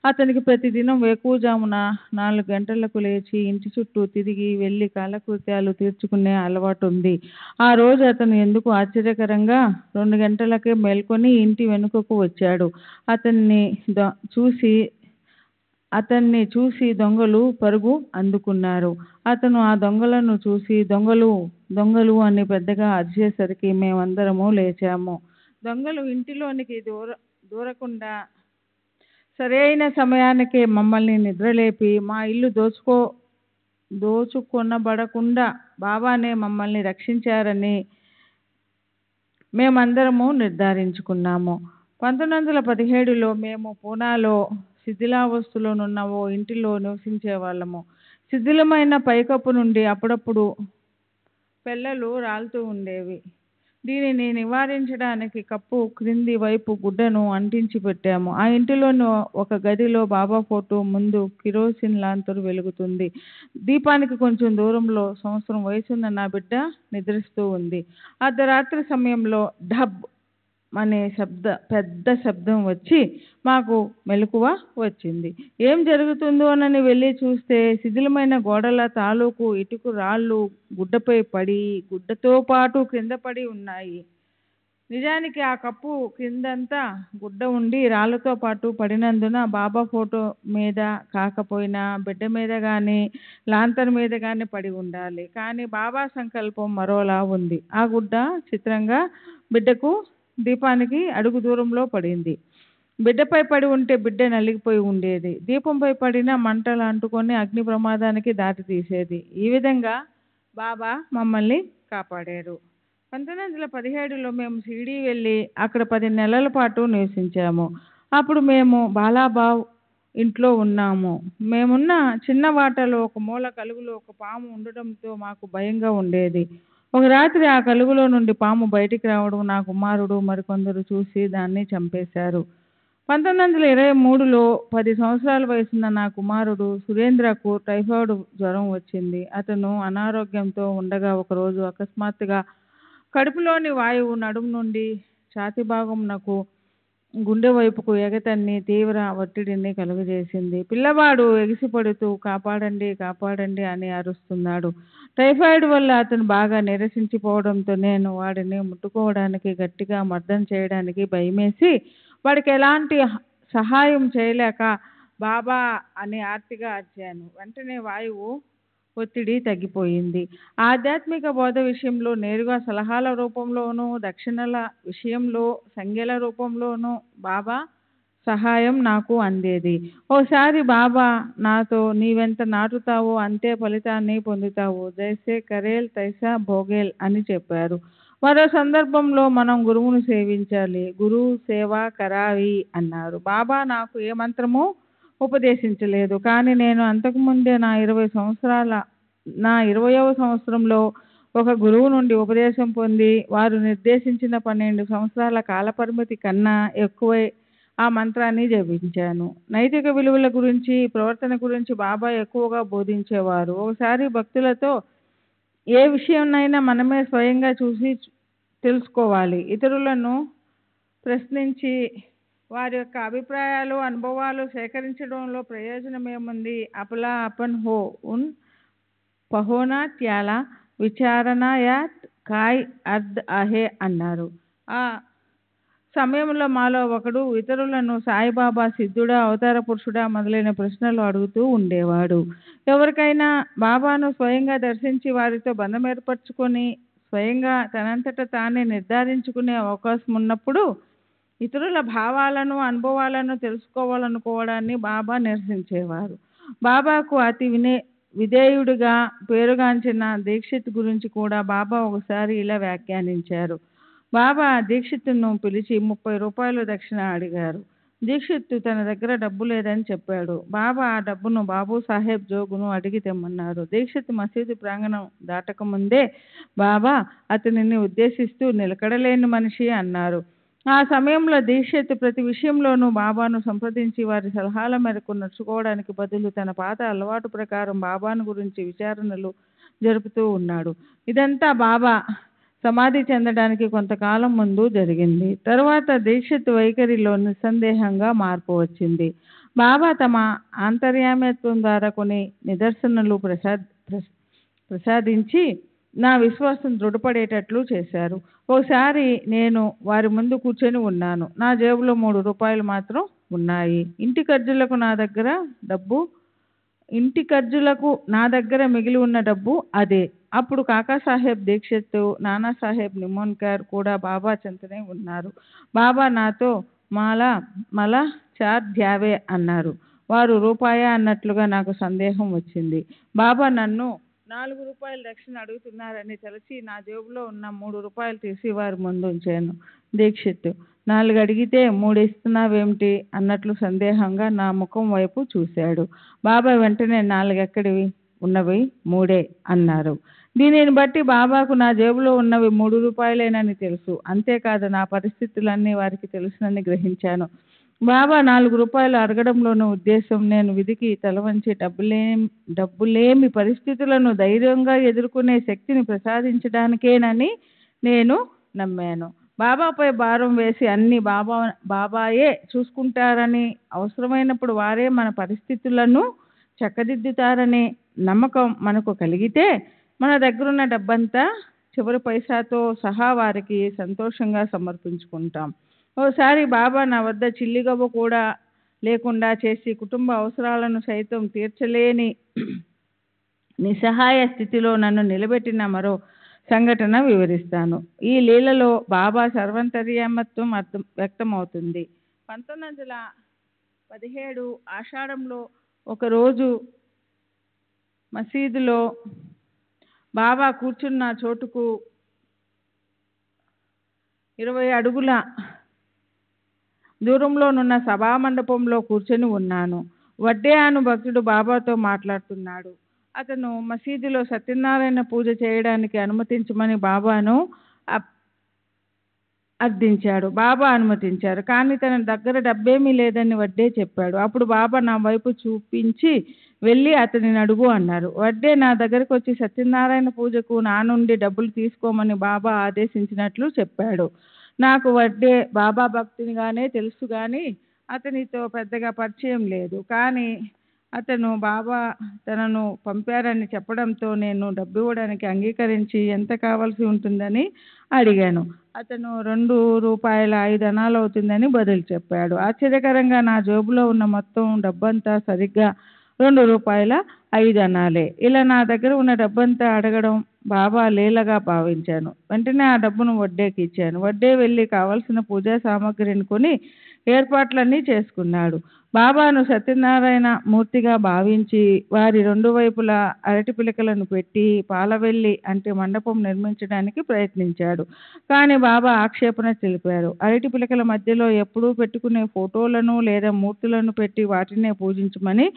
అతనికి ప్రతిదినం వేకువజామున 4 గంటలకు లేచి ఇంటి చుట్టూ తిరిగి వెళ్ళి కాలకృత్యాలు తీర్చుకునే అలవాటు ఉంది. ఆ రోజు అతను ఎందుకు ఆశ్చర్యకరంగా 2 గంటలకే మేల్కొని ఇంటి వెనుకకు వచ్చాడు. అతన్ని చూసి దొంగలు పరుగు అందుకున్నారు. అతను ఆ దొంగలను చూసి దొంగలు దొంగలు అని పెద్దగా అరిచేసరికి మేమందరము లేచాము. దొంగలు ఇంటిలోనికి దూరకుండా సరైన సమయానికే మమ్మల్ని నిద్రలేపి మా ఇల్లు దోచుకొనబడకుండా బాబానే మమ్మల్ని రక్షించారని మేమందరము నిర్ధారించుకున్నాము. 1917లో మేము పూనాలో శిథిలావస్థలోనున్న ఓ ఇంటిలో నివసించేవాళ్ళము. శిథిలమైన పైకప్పు నుండి అప్పుడప్పుడు పెళ్ళలు రాలుతూ ఉండేవి. దీనిని నివారించడానికి కప్పు క్రింది వైపు గుడ్డను అంటించి పెట్టాము. ఆ ఇంటిలోని ఒక గదిలో బాబా ఫోటో ముందు కిరోసిన్ లాంతరు వెలుగుతుంది. దీపానికి కొంచెం దూరంలో 1 సంవత్సరం వయసున్న నా బిడ్డ నిద్రిస్తూ ఉంది. అర్ధరాత్రి సమయంలో ఢబ్ అనే పెద్ద శబ్దం వచ్చి మాకు మెలకువ వచ్చింది. ఏం జరుగుతుందోనని వెళ్ళి చూస్తే శిథిలమైన గోడల తాలూకు ఇటుకు రాళ్ళు గుడ్డపై పడి గుడ్డతో పాటు క్రింద పడి ఉన్నాయి. నిజానికి ఆ కప్పు కిందంతా గుడ్డ ఉండి రాళ్ళతో పాటు పడినందున బాబా ఫోటో మీద కాకపోయినా బిడ్డ మీద కానీ లాంతర్ మీద కానీ పడి ఉండాలి. కానీ బాబా సంకల్పం మరోలా ఉంది. ఆ గుడ్డ చిత్రంగా బిడ్డకు దీపానికి అడుగు దూరంలో పడింది. బిడ్డపై పడి ఉంటే బిడ్డ నలిగిపోయి ఉండేది. దీపంపై పడిన మంటలు అంటుకొని అగ్ని ప్రమాదానికి దారి తీసేది. ఈ విధంగా బాబా మమ్మల్ని కాపాడారు. 1917లో మేము షిరిడీ వెళ్ళి అక్కడ 10 నెలల పాటు నివసించాము. అప్పుడు మేము బాలాబావ్ ఇంట్లో ఉన్నాము. మేమున్న చిన్న వాటలో ఒక మూల కలుగులో ఒక పాము ఉండడంతో మాకు భయంగా ఉండేది. ఒక రాత్రి ఆ కలుగులో నుండి పాము బయటికి రావడం నా కుమారుడు మరికొందరు చూసి దాన్ని చంపేశారు. 1923లో 10 సంవత్సరాల వయసున్న నా కుమారుడు సురేంద్రకు టైఫాయిడ్ జ్వరం వచ్చింది. అతను అనారోగ్యంతో ఉండగా ఒకరోజు అకస్మాత్తుగా కడుపులోని వాయువు నడుము నుండి ఛాతీ భాగంనకు గుండె వైపుకు ఎగతన్ని తీవ్ర ఒత్తిడిని కలుగజేసింది. పిల్లవాడు ఎగిసిపడుతూ కాపాడండి కాపాడండి అని అరుస్తున్నాడు. టైఫాయిడ్ వల్ల అతను బాగా నీరసించిపోవడంతో నేను వాడిని ముట్టుకోవడానికి గట్టిగా మర్దన చేయడానికి భయమేసి వాడికి ఎలాంటి సహాయం చేయలేక బాబా అని ఆర్తిగా అరిచాను. వెంటనే వాయువు ఒత్తిడి తగ్గిపోయింది. ఆధ్యాత్మిక బోధ విషయంలో నేరుగా సలహాల రూపంలోనూ దక్షిణల విషయంలో సంఖ్యల రూపంలోనూ బాబా సహాయం నాకు అందేది. ఓసారి బాబా నాతో నీవెంత నాటుతావో అంతే ఫలితాన్ని పొందుతావు, జైసే కరేల్ తైసా భోగేల్ అని చెప్పారు. మరో సందర్భంలో మనం గురువును సేవించాలి, గురువు సేవ కరావి అన్నారు. బాబా నాకు ఏ మంత్రము ఉపదేశించలేదు. కానీ నేను అంతకుముందే నా 20వ సంవత్సరంలో ఒక గురువు నుండి ఉపదేశం పొంది వారు నిర్దేశించిన 12 సంవత్సరాల కాలపరిమితి కన్నా ఎక్కువ ఆ మంత్రాన్ని జపించాను. నైతిక విలువల గురించి, ప్రవర్తన గురించి బాబా ఎక్కువగా బోధించేవారు. ఒకసారి భక్తులతో, ఏ విషయంనైనా మనమే స్వయంగా చూసి తెలుసుకోవాలి. ఇతరులను ప్రశ్నించి వారి యొక్క అభిప్రాయాలు, అనుభవాలు సేకరించడంలో ప్రయోజనమేముంది? అపలా అపన్ హో ఉన్ పహోనా త్యాలా విచారణయాత్ కాయ్ అర్ధ్ అహే అన్నారు. ఆ సమయంలో మాలో ఒకడు ఇతరులను సాయిబాబా సిద్ధుడా, అవతార పురుషుడా మొదలైన ప్రశ్నలు అడుగుతూ ఉండేవాడు. ఎవరికైనా బాబాను స్వయంగా దర్శించి వారితో బంధం ఏర్పరచుకొని స్వయంగా తనంతట తానే నిర్ధారించుకునే అవకాశం ఉన్నప్పుడు ఇతరుల భావాలను, అనుభవాలను తెలుసుకోవాలనుకోవడాన్ని బాబా నిరసించేవారు. బాబాకు అతి విధేయుడిగా పేరుగాంచిన దీక్షిత్ గురించి కూడా బాబా ఒకసారి ఇలా వ్యాఖ్యానించారు. బాబా దీక్షిత్తును పిలిచి 30 రూపాయలు దక్షిణ అడిగారు. దీక్షిత్తు తన దగ్గర డబ్బు లేదని చెప్పాడు. బాబా ఆ డబ్బును బాబు సాహెబ్ జోగును అడిగి తెమ్మన్నారు. దీక్షిత్ మసీదు ప్రాంగణం దాటకముందే బాబా అతనిని ఉద్దేశిస్తూ నిలకడలేని మనిషి అన్నారు. ఆ సమయంలో దీక్షిత్ ప్రతి విషయంలోనూ బాబాను సంప్రదించి వారి సలహాల మేరకు నడుచుకోవడానికి బదులు తన పాత అలవాటు ప్రకారం బాబాను గురించి విచారణలు జరుపుతూ ఉన్నాడు. ఇదంతా బాబా సమాధి చెందడానికి కొంతకాలం ముందు జరిగింది. తరువాత దీక్షిత్ వైఖరిలో నిస్సందేహంగా మార్పు వచ్చింది. బాబా తమ ఆంతర్యామ్యత్వం ద్వారా కొన్ని నిదర్శనలు ప్రసాదించి నా విశ్వాసం దృఢపడేటట్లు చేశారు. ఒకసారి నేను వారి ముందు కూర్చొని ఉన్నాను. నా జేబులో 3 రూపాయలు మాత్రం ఉన్నాయి. ఇంటి ఖర్చులకు నా దగ్గర మిగిలి ఉన్న డబ్బు అదే. అప్పుడు కాకాసాహెబ్ దీక్షిత్, నానాసాహెబ్ నిమోన్కర్ కూడా బాబా చెంతనే ఉన్నారు. బాబా నాతో మల చార్ ధ్యావే అన్నారు. వారు రూపాయా అన్నట్లుగా నాకు సందేహం వచ్చింది. బాబా నన్ను 4 రూపాయలు దక్షిణ అడుగుతున్నారని తలచి నా జేబులో ఉన్న 3 రూపాయలు తీసి వారి ముందు ఉంచాను. దీక్షిత్ 4 అడిగితే 3 ఇస్తున్నావేమిటి అన్నట్లు సందేహంగా నా ముఖం వైపు చూశాడు. బాబా వెంటనే 4 ఎక్కడివి? ఉన్నవి 3 అన్నారు. దీనిని బట్టి బాబాకు నా జేబులో ఉన్నవి 3 రూపాయలేనని తెలుసు. అంతేకాదు నా పరిస్థితులన్నీ వారికి తెలుసునని గ్రహించాను. బాబా 4 రూపాయలు అడగడంలోని ఉద్దేశం నేను విధికి తలవంచి డబ్బులేమి పరిస్థితులను ధైర్యంగా ఎదుర్కొనే శక్తిని ప్రసాదించడానికేనని నేను నమ్మాను. బాబాపై భారం వేసి అన్ని బాబాయే చూసుకుంటారని, అవసరమైనప్పుడు వారే మన పరిస్థితులను చక్కదిద్దుతారనే నమ్మకం మనకు కలిగితే మన దగ్గరున్న డబ్బంతా చివరి పైసాతో సహా వారికి సంతోషంగా సమర్పించుకుంటాం. ఓసారి బాబా నా వద్ద చిల్లిగవ్వ కూడా లేకుండా చేసి కుటుంబ అవసరాలను సైతం తీర్చలేని నిస్సహాయ స్థితిలో నన్ను నిలబెట్టిన మరో సంఘటన వివరిస్తాను. ఈ లీలలో బాబా సర్వాంతర్యామత్వం వ్యక్తమవుతుంది. 1917 ఆషాఢంలో ఒకరోజు మసీదులో బాబా కూర్చున్న చోటుకు 20 అడుగుల దూరంలోనున్న సభామండపంలో కూర్చొని ఉన్నాను. వడ్డే అను భక్తుడు బాబాతో మాట్లాడుతున్నాడు. అతను మసీదులో సత్యనారాయణ పూజ చేయడానికి అనుమతించమని బాబాను అర్థించాడు. బాబా అనుమతించారు. కానీ తన దగ్గర డబ్బేమీ లేదని వడ్డే చెప్పాడు. అప్పుడు బాబా నా వైపు చూపించి వెళ్ళి అతనిని అడుగు అన్నారు. వడ్డే నా దగ్గరకు వచ్చి సత్యనారాయణ పూజకు నా నుండి డబ్బులు తీసుకోమని బాబా ఆదేశించినట్లు చెప్పాడు. నాకు వడ్డే బాబా భక్తునిగానే తెలుసు కానీ అతనితో పెద్దగా పరిచయం లేదు. కానీ అతను బాబా తనను పంపారని చెప్పడంతో నేను డబ్బు ఇవ్వడానికి అంగీకరించి ఎంత కావాల్సి ఉంటుందని అడిగాను. అతను 2 రూపాయల 5 అనాలు అవుతుందని బదులు చెప్పాడు. ఆశ్చర్యకరంగా నా జేబులో ఉన్న మొత్తం డబ్బంతా సరిగ్గా 2 రూపాయల 5 అనాలే. ఇలా నా దగ్గర ఉన్న డబ్బంతా అడగడం బాబా లీలగా భావించాను. వెంటనే ఆ డబ్బును వడ్డేకి ఇచ్చాను. వడ్డే వెళ్ళి కావలసిన పూజా సామాగ్రిని కొని ఏర్పాట్లన్నీ చేసుకున్నాడు. బాబాను సత్యనారాయణ మూర్తిగా భావించి వారి 2 వైపులా అరటి పిలకలను పెట్టి పాలవెల్లి అంటే మండపం నిర్మించడానికి ప్రయత్నించాడు. కానీ బాబా ఆక్షేపణ తెలిపారు. అరటి పిలకల మధ్యలో ఎప్పుడూ పెట్టుకునే ఫోటోలను లేదా మూర్తులను పెట్టి వాటినే పూజించమని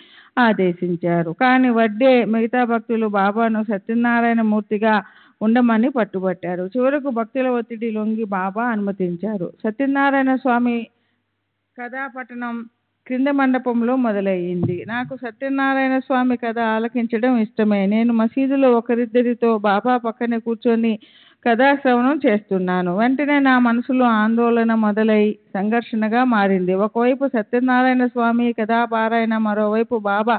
ఆదేశించారు. కానీ వడ్డే మిగతా భక్తులు బాబాను సత్యనారాయణ మూర్తిగా ఉండమని పట్టుబట్టారు. చివరకు భక్తుల ఒత్తిడి లొంగి బాబా అనుమతించారు. సత్యనారాయణ స్వామి కథాపఠనం క్రింద మండపంలో మొదలయ్యింది. నాకు సత్యనారాయణ స్వామి కథ ఆలకించడం ఇష్టమే. నేను మసీదులో ఒకరిద్దరితో బాబా పక్కనే కూర్చొని కథాశ్రవణం చేస్తున్నాను. వెంటనే నా మనసులో ఆందోళన మొదలై సంఘర్షణగా మారింది. ఒకవైపు సత్యనారాయణ స్వామి కథాపారాయణ, మరోవైపు బాబా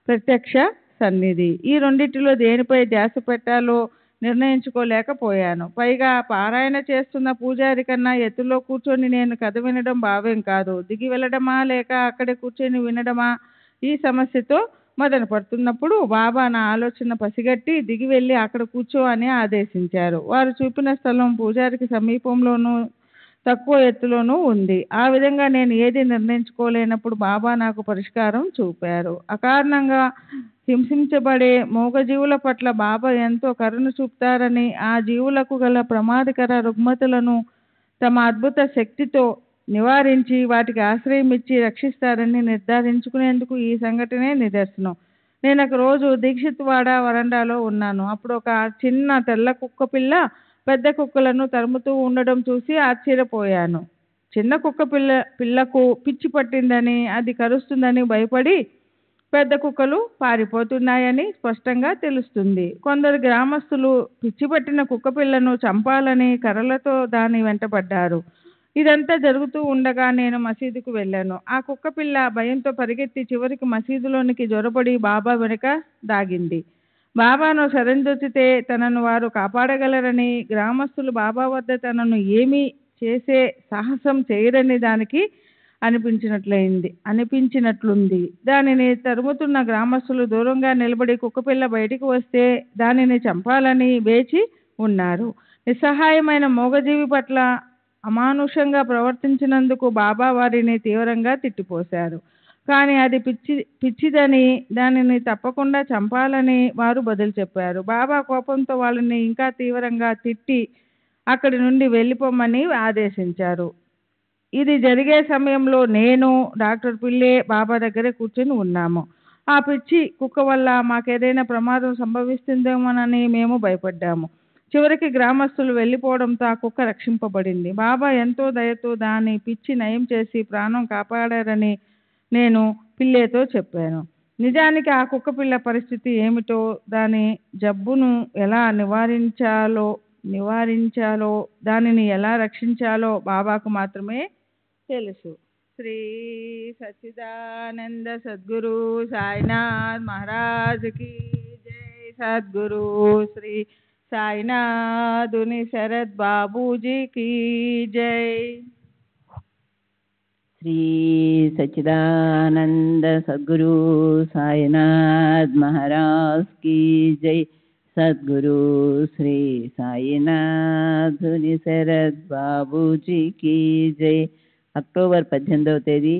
ప్రత్యక్ష సన్నిధి. ఈ రెండిటిలో దేనిపై ధ్యాస పెట్టాలో నిర్ణయించుకోలేకపోయాను. పైగా పారాయణ చేస్తున్న పూజారి కన్నా ఎత్తులో కూర్చొని నేను కథ వినడం భావ్యం కాదు. దిగి వెళ్ళడమా లేక అక్కడే కూర్చొని వినడమా, ఈ సమస్యతో మదన పడుతున్నప్పుడు బాబా నా ఆలోచన పసిగట్టి దిగి వెళ్ళి అక్కడ కూర్చో అని ఆదేశించారు. వారు చూపిన స్థలం పూజారికి సమీపంలోనూ తక్కువ ఎత్తులోనూ ఉంది. ఆ విధంగా నేను ఏది నిర్ణయించుకోలేనప్పుడు బాబా నాకు పరిష్కారం చూపారు. అకారణంగా హింసించబడే మూగజీవుల పట్ల బాబా ఎంతో కరుణ చూపుతారని, ఆ జీవులకు గల ప్రమాదకర రుగ్మతలను తమ అద్భుత శక్తితో నివారించి వాటికి ఆశ్రయం ఇచ్చి రక్షిస్తారని నిర్ధారించుకునేందుకు ఈ సంఘటనే నిదర్శనం. నేను ఒక రోజు దీక్షిత్వాడ వరండాలో ఉన్నాను. అప్పుడు ఒక చిన్న తెల్ల కుక్క పిల్ల పెద్ద కుక్కలను తరుముతూ ఉండడం చూసి ఆశ్చర్యపోయాను. చిన్న కుక్క పిల్లకు పిచ్చి పట్టిందని, అది కరుస్తుందని భయపడి పెద్ద కుక్కలు పారిపోతున్నాయని స్పష్టంగా తెలుస్తుంది. కొందరు గ్రామస్తులు పిచ్చి పట్టిన కుక్క పిల్లను చంపాలని కర్రలతో దాని వెంటబడ్డారు. ఇదంతా జరుగుతూ ఉండగా నేను మసీదుకు వెళ్ళాను. ఆ కుక్క పిల్ల భయంతో పరిగెత్తి చివరికి మసీదులోనికి జొరబడి బాబా వెనుక దాగింది. బాబాను శరణ్యొచ్చితే తనను వారు కాపాడగలరని, గ్రామస్తులు బాబా వద్ద తనను ఏమీ చేసే సాహసం చేయరని దానికి అనిపించినట్లుంది. దానిని తరుముతున్న గ్రామస్తులు దూరంగా నిలబడి కుక్కపిల్ల బయటికి వస్తే దానిని చంపాలని వేచి ఉన్నారు. నిస్సహాయమైన మూగజీవి పట్ల అమానుషంగా ప్రవర్తించినందుకు బాబా వారిని తీవ్రంగా తిట్టిపోశారు. కానీ అది పిచ్చిదని, దానిని తప్పకుండా చంపాలని వారు బదులు చెప్పారు. బాబా కోపంతో వాళ్ళని ఇంకా తీవ్రంగా తిట్టి అక్కడి నుండి వెళ్ళిపోమని ఆదేశించారు. ఇది జరిగే సమయంలో నేను, డాక్టర్ పిల్లే బాబా దగ్గరే కూర్చొని ఉన్నాము. ఆ పిచ్చి కుక్క వల్ల మాకేదైనా ప్రమాదం సంభవిస్తుందేమోనని మేము భయపడ్డాము. చివరికి గ్రామస్తులు వెళ్ళిపోవడంతో ఆ కుక్క రక్షింపబడింది. బాబా ఎంతో దయతో దాని పిచ్చి నయం చేసి ప్రాణం కాపాడారని నేను పిల్లేతో చెప్పాను. నిజానికి ఆ కుక్క పిల్ల పరిస్థితి ఏమిటో, దాని జబ్బును ఎలా నివారించాలో, దానిని ఎలా రక్షించాలో బాబాకు మాత్రమే తెలుసు. శ్రీ సచ్చిదానంద సద్గురు సాయినాథ్ మహారాజ్ కి జై. సద్గురు శ్రీ సాయినాథుని శరత్ బాబూజీ की जय. श्री सच्चिदानंद सद्गुरु साईनाथ महाराज की जय. सद्गुरु श्री साईनाथ शरद बाबूजी की जय. అక్టోబర్ 18వ తేదీ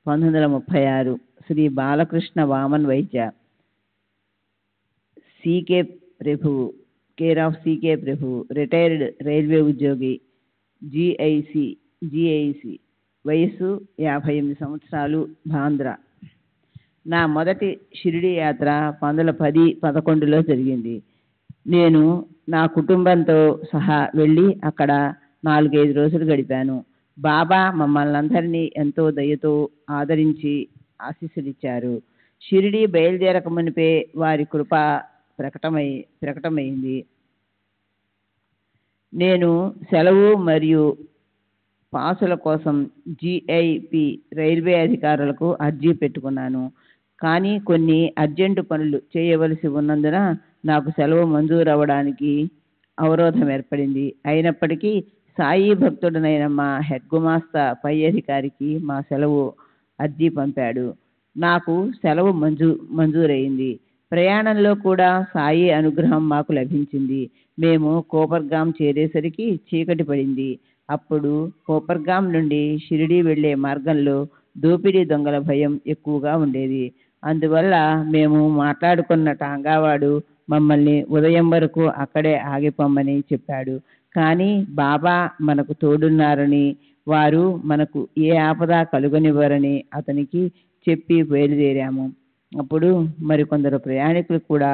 1936 శ్రీ బాలకృష్ణ వామన్ వైద్య, CK Prabhu, care of CK Prabhu, retired railway ఉద్యోగి, జిఐసి, వయస్సు 58 సంవత్సరాలు, బాంద్రా. నా మొదటి షిరిడి యాత్ర 1910-11లో జరిగింది. నేను నా కుటుంబంతో సహా వెళ్ళి అక్కడ 4-5 రోజులు గడిపాను. బాబా మమ్మల్ని అందరినీ ఎంతో దయతో ఆదరించి ఆశీస్సులిచ్చారు. షిరిడి బయలుదేరక మునిపే వారి కృప ప్రకటమైంది. నేను సెలవు మరియు పాసుల కోసం జిఐపి రైల్వే అధికారులకు అర్జీ పెట్టుకున్నాను. కానీ కొన్ని అర్జెంటు పనులు చేయవలసి ఉన్నందున నాకు సెలవు మంజూరు అవ్వడానికి అవరోధం ఏర్పడింది. అయినప్పటికీ సాయి భక్తుడనైన మా హెడ్ గుమాస్తా పై అధికారికి మా సెలవు అర్జీ పంపాడు. నాకు సెలవు మంజూరైంది. ప్రయాణంలో కూడా సాయి అనుగ్రహం మాకు లభించింది. మేము కోపర్గాం చేరేసరికి చీకటి పడింది. అప్పుడు కోపర్గాం నుండి షిరిడి వెళ్లే మార్గంలో దోపిడీ దొంగల భయం ఎక్కువగా ఉండేది. అందువల్ల మేము మాట్లాడుకున్న టాంగావాడు మమ్మల్ని ఉదయం వరకు అక్కడే ఆగిపోమ్మని చెప్పాడు. కానీ బాబా మనకు తోడున్నారని, వారు మనకు ఏ ఆపద కలుగనివ్వరని అతనికి చెప్పి బయలుదేరాము. అప్పుడు మరికొందరు ప్రయాణికులు కూడా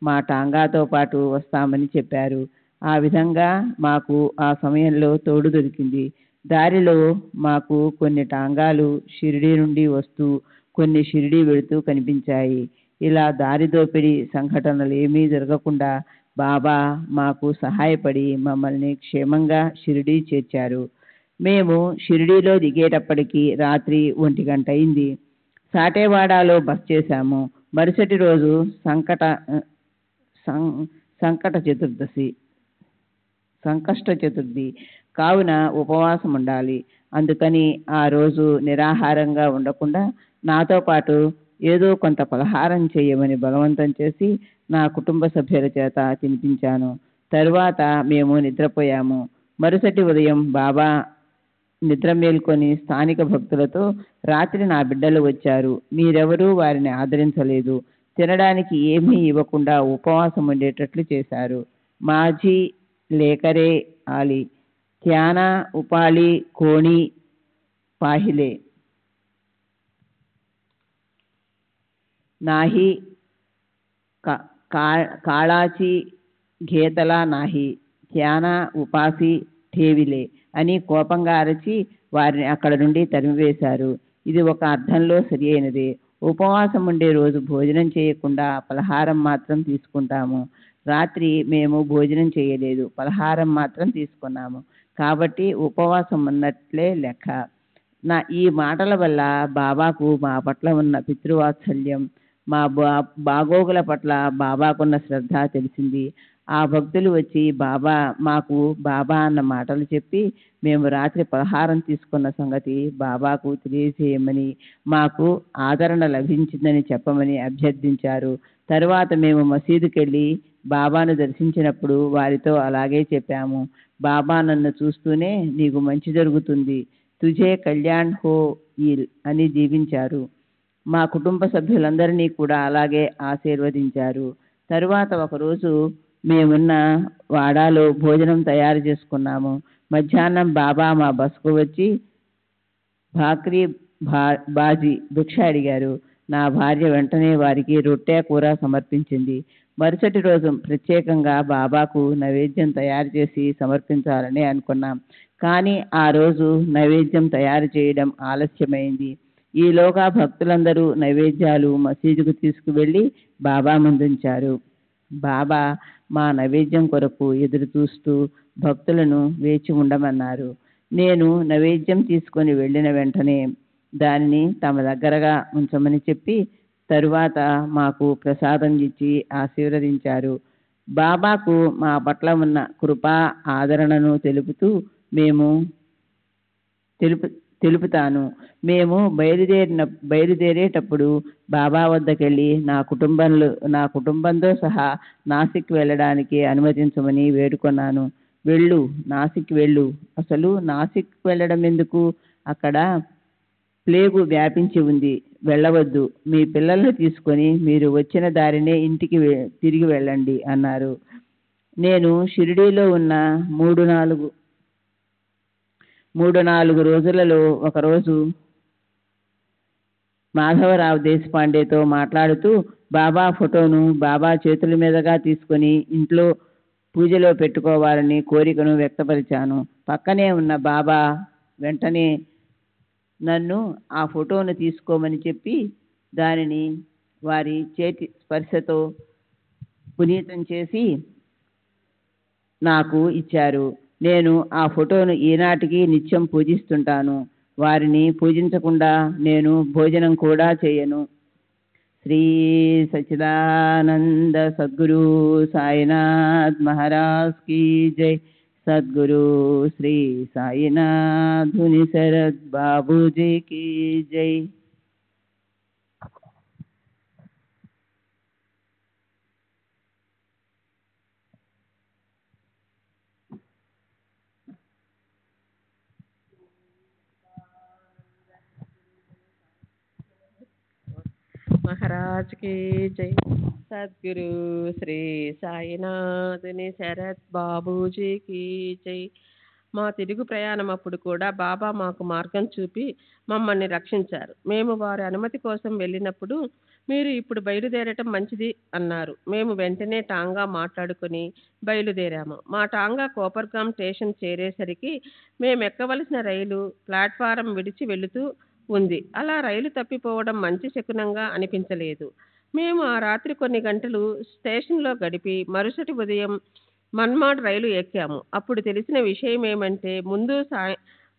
మా టాంగాతో పాటు వస్తామని చెప్పారు. ఆ విధంగా మాకు ఆ సమయంలో తోడు దొరికింది. దారిలో మాకు కొన్ని టాంగాలు షిరిడీ నుండి వస్తూ కొన్ని షిరిడీ వెళుతూ కనిపించాయి. ఇలా దారి దోపిడీ సంఘటనలు ఏమీ జరగకుండా బాబా మాకు సహాయపడి మమ్మల్ని క్షేమంగా షిరిడీ చేర్చారు. మేము షిరిడీలో దిగేటప్పటికి రాత్రి 1 గంట అయింది. సాటేవాడాలో బస చేశాము. మరుసటి రోజు సంకష్ట చతుర్థి కావున ఉపవాసం ఉండాలి. అందుకని ఆ రోజు నిరాహారంగా ఉండకుండా నాతో పాటు ఏదో కొంత పలహారం చేయమని బలవంతం చేసి నా కుటుంబ సభ్యుల చేత తినిపించాను. తరువాత మేము నిద్రపోయాము. మరుసటి ఉదయం బాబా నిద్ర మేల్కొని స్థానిక భక్తులతో, రాత్రి నా బిడ్డలు వచ్చారు, మీరెవరూ వారిని ఆదరించలేదు, తినడానికి ఏమీ ఇవ్వకుండా ఉపవాసం ఉండేటట్లు చేశారు. మాజీ లేకరే ఆలి త్యానా ఉపాలి కోణి పాహిలే నాహి కాళాచి గేతలా నాహి త్యానా ఉపాసి ఠేవిలే అని కోపంగా అరచి వారిని అక్కడ నుండి తరిమివేశారు. ఇది ఒక అర్థంలో సరి అయినదే. ఉపవాసం ఉండే రోజు భోజనం చేయకుండా పలహారం మాత్రం తీసుకుంటాము. రాత్రి మేము భోజనం చేయలేదు, పలహారం మాత్రం తీసుకున్నాము. కాబట్టి ఉపవాసం ఉన్నట్లే లెక్క. ఈ మాటల వల్ల బాబాకు మా పట్ల ఉన్న పితృవాత్సల్యం, మా బాగోగుల పట్ల బాబాకున్న శ్రద్ధ తెలిసింది. ఆ భక్తులు వచ్చి మాకు బాబా అన్న మాటలు చెప్పి మేము రాత్రి పలహారం తీసుకున్న సంగతి బాబాకు తెలియజేయమని, మాకు ఆదరణ లభించిందని చెప్పమని అభ్యర్థించారు. తరువాత మేము మసీదుకెళ్ళి బాబాను దర్శించినప్పుడు వారితో అలాగే చెప్పాము. బాబా నన్ను చూస్తూనే నీకు మంచి జరుగుతుంది, తుజే కళ్యాణ్ హో ఈల్ అని దీవించారు. మా కుటుంబ సభ్యులందరినీ కూడా అలాగే ఆశీర్వదించారు. తరువాత ఒకరోజు మేమున్న వాడాలో భోజనం తయారు చేసుకున్నాము. మధ్యాహ్నం బాబా మా బస్కు వచ్చి భాక్రీ బాజీ భిక్ష అడిగారు. నా భార్య వెంటనే వారికి రొట్టె కూర సమర్పించింది. మరుసటి రోజు ప్రత్యేకంగా బాబాకు నైవేద్యం తయారు చేసి సమర్పించాలని అనుకున్నాం. కానీ ఆ రోజు నైవేద్యం తయారు చేయడం ఆలస్యమైంది. ఈలోగా భక్తులందరూ నైవేద్యాలు మసీదుకు తీసుకువెళ్ళి బాబా ముందుంచారు. బాబా మా నైవేద్యం కొరకు ఎదురు చూస్తూ భక్తులను వేచి ఉండమన్నారు. నేను నైవేద్యం తీసుకొని వెళ్ళిన వెంటనే దానిని తమ దగ్గరగా ఉంచమని చెప్పి తరువాత మాకు ప్రసాదం ఇచ్చి ఆశీర్వదించారు. బాబాకు మా పట్ల ఉన్న కృప ఆదరణను తెలుపుతాను. మేము బయలుదేరేటప్పుడు బాబా వద్దకెళ్ళి నా కుటుంబంతో సహా నాసిక్ వెళ్ళడానికి అనుమతించమని వేడుకొన్నాను. వెళ్ళు, నాసిక్ వెళ్ళు. అసలు నాసిక్ వెళ్ళడం ఎందుకు? అక్కడ ప్లేగు వ్యాపించి ఉంది, వెళ్ళవద్దు. మీ పిల్లల్ని తీసుకొని మీరు వచ్చిన దారినే ఇంటికి తిరిగి వెళ్ళండి అన్నారు. నేను షిరిడీలో ఉన్న 3-4 రోజులలో ఒకరోజు మాధవరావు దేశపాండేతో మాట్లాడుతూ బాబా ఫోటోను బాబా చేతుల మీదుగా తీసుకొని ఇంట్లో పూజలో పెట్టుకోవాలని కోరికను వ్యక్తపరిచాను. పక్కనే ఉన్న బాబా వెంటనే నన్ను ఆ ఫోటోను తీసుకోమని చెప్పి దానిని వారి చేతి స్పర్శతో పునీతం చేసి నాకు ఇచ్చారు. నేను ఆ ఫోటోను ఈనాటికి నిత్యం పూజిస్తుంటాను. వారిని పూజించకుండా నేను భోజనం కూడా చేయను. శ్రీ సచ్చిదానంద సద్గురు సాయినాథ్ మహారాజ్ కీ జై. సద్గురు శ్రీ సాయినాథ్ ధుని శరత్ బాబూజీ కీ జై. महाराज की जय. सद्गुरु श्री సాయినాథుని శరత్ బాబూజీకి జై. మా తిరుగు ప్రయాణం అప్పుడు కూడా బాబా మాకు మార్గం చూపి మమ్మల్ని రక్షించారు. మేము వారి అనుమతి కోసం వెళ్ళినప్పుడు మీరు ఇప్పుడు బయలుదేరటం మంచిది అన్నారు. మేము వెంటనే టాంగా మాట్లాడుకుని బయలుదేరాము. మా టాంగా కోపర్గాం స్టేషన్ చేరేసరికి మేము ఎక్కవలసిన రైలు ప్లాట్ఫారం విడిచి వెళుతూ ఉంది. అలా రైలు తప్పిపోవడం మంచి శకునంగా అనిపించలేదు. మేము ఆ రాత్రి కొన్ని గంటలు స్టేషన్లో గడిపి మరుసటి ఉదయం మన్మాడ్ రైలు ఎక్కాము. అప్పుడు తెలిసిన విషయం ఏమంటే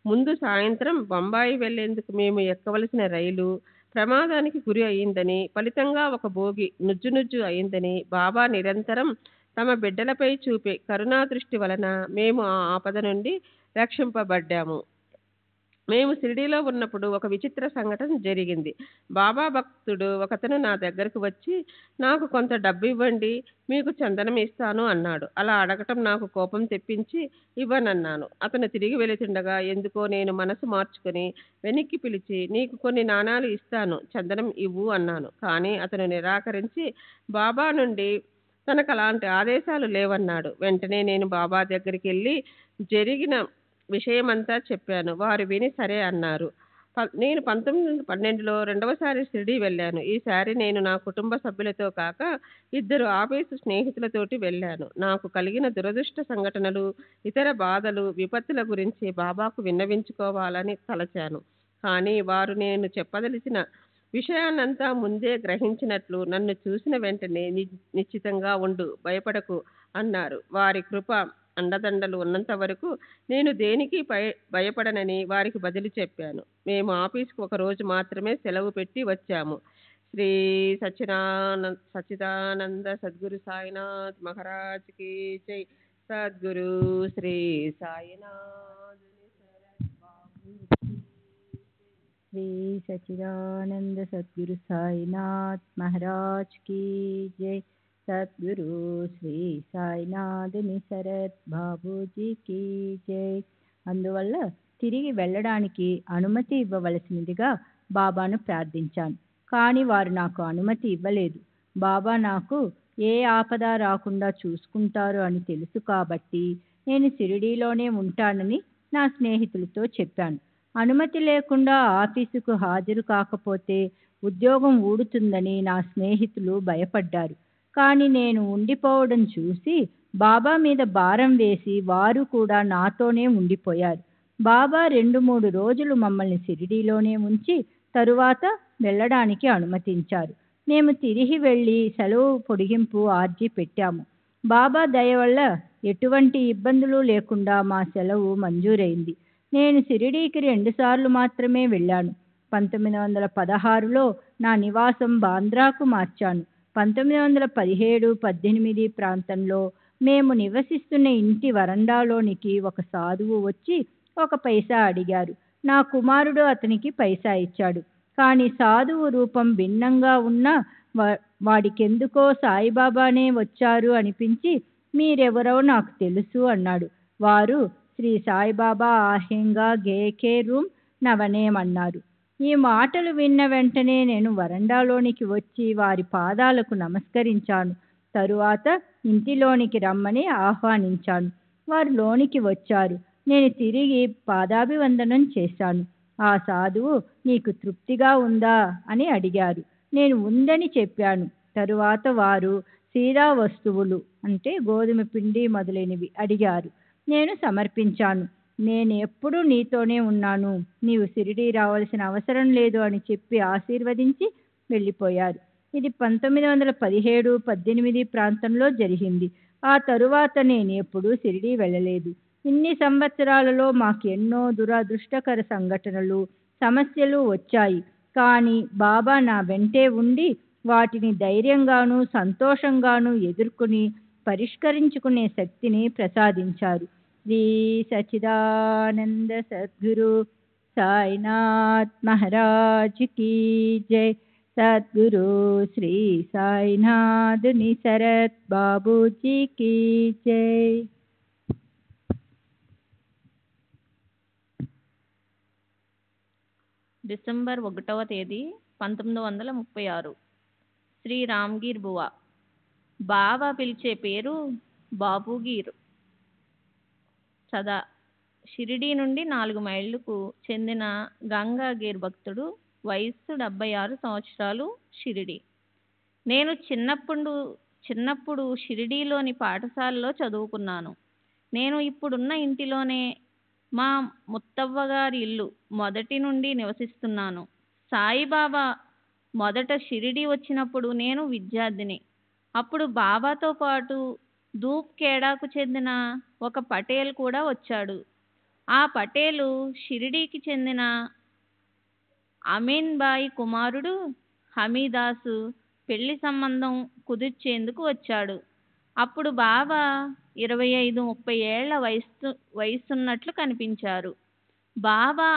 ముందు సాయంత్రం బొంబాయి వెళ్లేందుకు మేము ఎక్కవలసిన రైలు ప్రమాదానికి గురి అయిందని, ఫలితంగా ఒక బోగి నుజ్జు అయిందని బాబా నిరంతరం తమ బిడ్డలపై చూపే కరుణా దృష్టి వలన మేము ఆ ఆపద నుండి రక్షింపబడ్డాము. మేము షిరిడీలో ఉన్నప్పుడు ఒక విచిత్ర సంఘటన జరిగింది. బాబా భక్తుడు ఒకతను నా దగ్గరకు వచ్చి, నాకు కొంత డబ్బు ఇవ్వండి, మీకు చందనం ఇస్తాను అన్నాడు. అలా అడగటం నాకు కోపం తెప్పించి ఇవ్వనన్నాను. అతను తిరిగి వెళుతుండగా ఎందుకో నేను మనసు మార్చుకుని వెనక్కి పిలిచి, నీకు కొన్ని నాణాలు ఇస్తాను, చందనం ఇవ్వు అన్నాను. కానీ అతను నిరాకరించి బాబా నుండి తనకు అలాంటి ఆదేశాలు లేవన్నాడు. వెంటనే నేను బాబా దగ్గరికి వెళ్ళి జరిగిన విషయమంతా చెప్పాను. వారు విని సరే అన్నారు. నేను 1912లో రెండవసారి షిరిడీ వెళ్ళాను. ఈసారి నేను నా కుటుంబ సభ్యులతో కాక 2 ఆఫీసు స్నేహితులతోటి వెళ్ళాను. నాకు కలిగిన దురదృష్ట సంఘటనలు, ఇతర బాధలు, విపత్తుల గురించి బాబాకు విన్నవించుకోవాలని తలచాను. కానీ వారు నేను చెప్పదలిచిన విషయాన్నంతా ముందే గ్రహించినట్లు నన్ను చూసిన వెంటనే నిశ్చితంగా ఉండు, భయపడకు అన్నారు. వారి కృప అండదండలు ఉన్నంత వరకు నేను దేనికి భయపడనని వారికి బదులు చెప్పాను. మేము ఆఫీస్కి ఒక రోజు మాత్రమే సెలవు పెట్టి వచ్చాము. శ్రీ సచ్చిదానంద సద్గురు సాయినాథ్ మహారాజ్కి జై. సద్గురు శ్రీ సాయినాథ్ శ్రీ సచ్చిదానంద సద్గురు సాయినాథ్ మహారాజ్ की जय. సద్గురు శ్రీ సాయినాథుని శరత్ బాబూజీకి జై. అందువల్ల తిరిగి వెళ్ళడానికి అనుమతి ఇవ్వవలసినదిగా బాబాను ప్రార్థించాను. కానీ వారు నాకు అనుమతి ఇవ్వలేదు. బాబా నాకు ఏ ఆపద రాకుండా చూసుకుంటారు అని తెలుసు కాబట్టి నేను షిరిడీలోనే ఉంటానని నా స్నేహితులతో చెప్పాను. అనుమతి లేకుండా ఆఫీసుకు హాజరు కాకపోతే ఉద్యోగం ఊడుతుందని నా స్నేహితులు భయపడ్డారు. కానీ నేను ఉండిపోవడం చూసి బాబా మీద భారం వేసి వారు కూడా నాతోనే ఉండిపోయారు. బాబా 2-3 రోజులు మమ్మల్ని షిరిడీలోనే ఉంచి తరువాత వెళ్ళడానికి అనుమతించారు. మేము తిరిగి వెళ్ళి సెలవు పొడిగింపు ఆర్జీ పెట్టాము. బాబా దయ వల్ల ఎటువంటి ఇబ్బందులు లేకుండా మా సెలవు మంజూరైంది. నేను షిరిడీకి 2 సార్లు మాత్రమే వెళ్ళాను. 1916లో నా నివాసం బాంద్రాకు మార్చాను. 1917-18 ప్రాంతంలో మేము నివసిస్తున్న ఇంటి వరండాలోనికి ఒక సాధువు వచ్చి 1 పైసా అడిగారు. నా కుమారుడు అతనికి పైసా ఇచ్చాడు. కానీ సాధువు రూపం భిన్నంగా ఉన్న వాడికెందుకో సాయిబాబానే వచ్చారు అనిపించి, మీరెవరో నాకు తెలుసు అన్నాడు. వారు శ్రీ సాయిబాబా ఆహెంగా గేకే రూమ్ నవనేమన్నారు. ఈ మాటలు విన్న వెంటనే నేను వరండాలోనికి వచ్చి వారి పాదాలకు నమస్కరించాను. తరువాత ఇంటిలోనికి రమ్మని ఆహ్వానించాను. వారు లోనికి వచ్చారు. నేను తిరిగి పాదాభివందనం చేశాను. ఆ సాధువు నీకు తృప్తిగా ఉందా అని అడిగారు. నేను ఉందని చెప్పాను. తరువాత వారు సీదా వస్తువులు అంటే గోధుమ పిండి మొదలైనవి అడిగారు. నేను సమర్పించాను. నేను ఎప్పుడూ నీతోనే ఉన్నాను, నీవు షిరిడీ రావాల్సిన అవసరం లేదు అని చెప్పి ఆశీర్వదించి వెళ్ళిపోయారు. ఇది 1917-18 ప్రాంతంలో జరిగింది. ఆ తరువాత నేను ఎప్పుడూ షిరిడీ వెళ్ళలేదు. ఇన్ని సంవత్సరాలలో మాకు ఎన్నో దురదృష్టకర సంఘటనలు, సమస్యలు వచ్చాయి. కానీ బాబా నా వెంటే ఉండి వాటిని ధైర్యంగాను సంతోషంగాను ఎదుర్కొని పరిష్కరించుకునే శక్తిని ప్రసాదించారు. శ్రీ సచ్చిదానంద సద్గురు సాయినాథ్ మహారాజ్ की जय. సద్గురు శ్రీ సాయినాథుని శరత్ బాబూజీ की जय. డిసెంబర్ 1వ తేదీ 1936. శ్రీ రామ్గీర్ బువా. బాబా పిలిచే పేరు బాబుగీర్. సదా షిరిడీ నుండి 4 మైళ్ళకు చెందిన గంగాగీర్ భక్తుడు. వయస్సు 76 సంవత్సరాలు. షిరిడీ. నేను చిన్నప్పుడు షిరిడీలోని పాఠశాలలో చదువుకున్నాను. నేను ఇప్పుడున్న ఇంటిలోనే మా ముత్తవ్వ గారి ఇల్లు మొదటి నుండి నివసిస్తున్నాను. సాయిబాబా మొదట షిరిడీ వచ్చినప్పుడు నేను విద్యార్థిని. అప్పుడు బాబాతో పాటు ధూప్ ఖేడాకు చెందిన ఒక పటేల్ కూడా వచ్చాడు. ఆ పటేలు షిరిడీకి చెందిన అమీన్ బాయి కుమారుడు హమీదాసు పెళ్లి సంబంధం కుదిర్చేందుకు వచ్చాడు. అప్పుడు బాబా 25-30 ఏళ్ల వయసున్నట్లు కనిపించారు. బాబా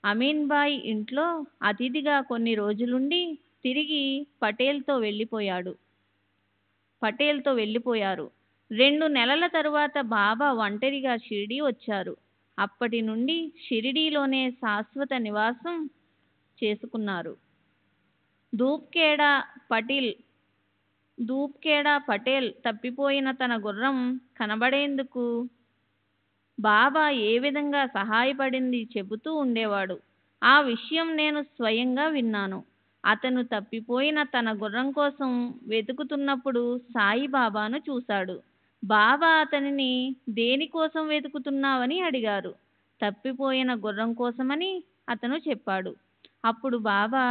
అమీన్ బాయి ఇంట్లో అతిథిగా కొన్ని రోజులుండి తిరిగి పటేల్తో వెళ్ళిపోయారు. 2 నెలల తరువాత బాబా ఒంటరిగా షిరిడీ వచ్చారు. అప్పటి నుండి షిరిడీలోనే శాశ్వత నివాసం చేసుకున్నారు. ధూప్ఖేడా పటేల్ తప్పిపోయిన తన గుర్రం కనబడేందుకు బాబా ఏ విధంగా సహాయపడింది చెబుతూ ఉండేవాడు. ఆ విషయం నేను స్వయంగా విన్నాను. అతను తప్పిపోయిన తన గుర్రం కోసం వెతుకుతున్నప్పుడు సాయిబాబాను చూశాడు. బాబా అతనిని దేనికోసం వెతుకుతున్నావని అడిగారు. తప్పిపోయిన గుర్రం కోసమని అతను చెప్పాడు. అప్పుడు బాబా,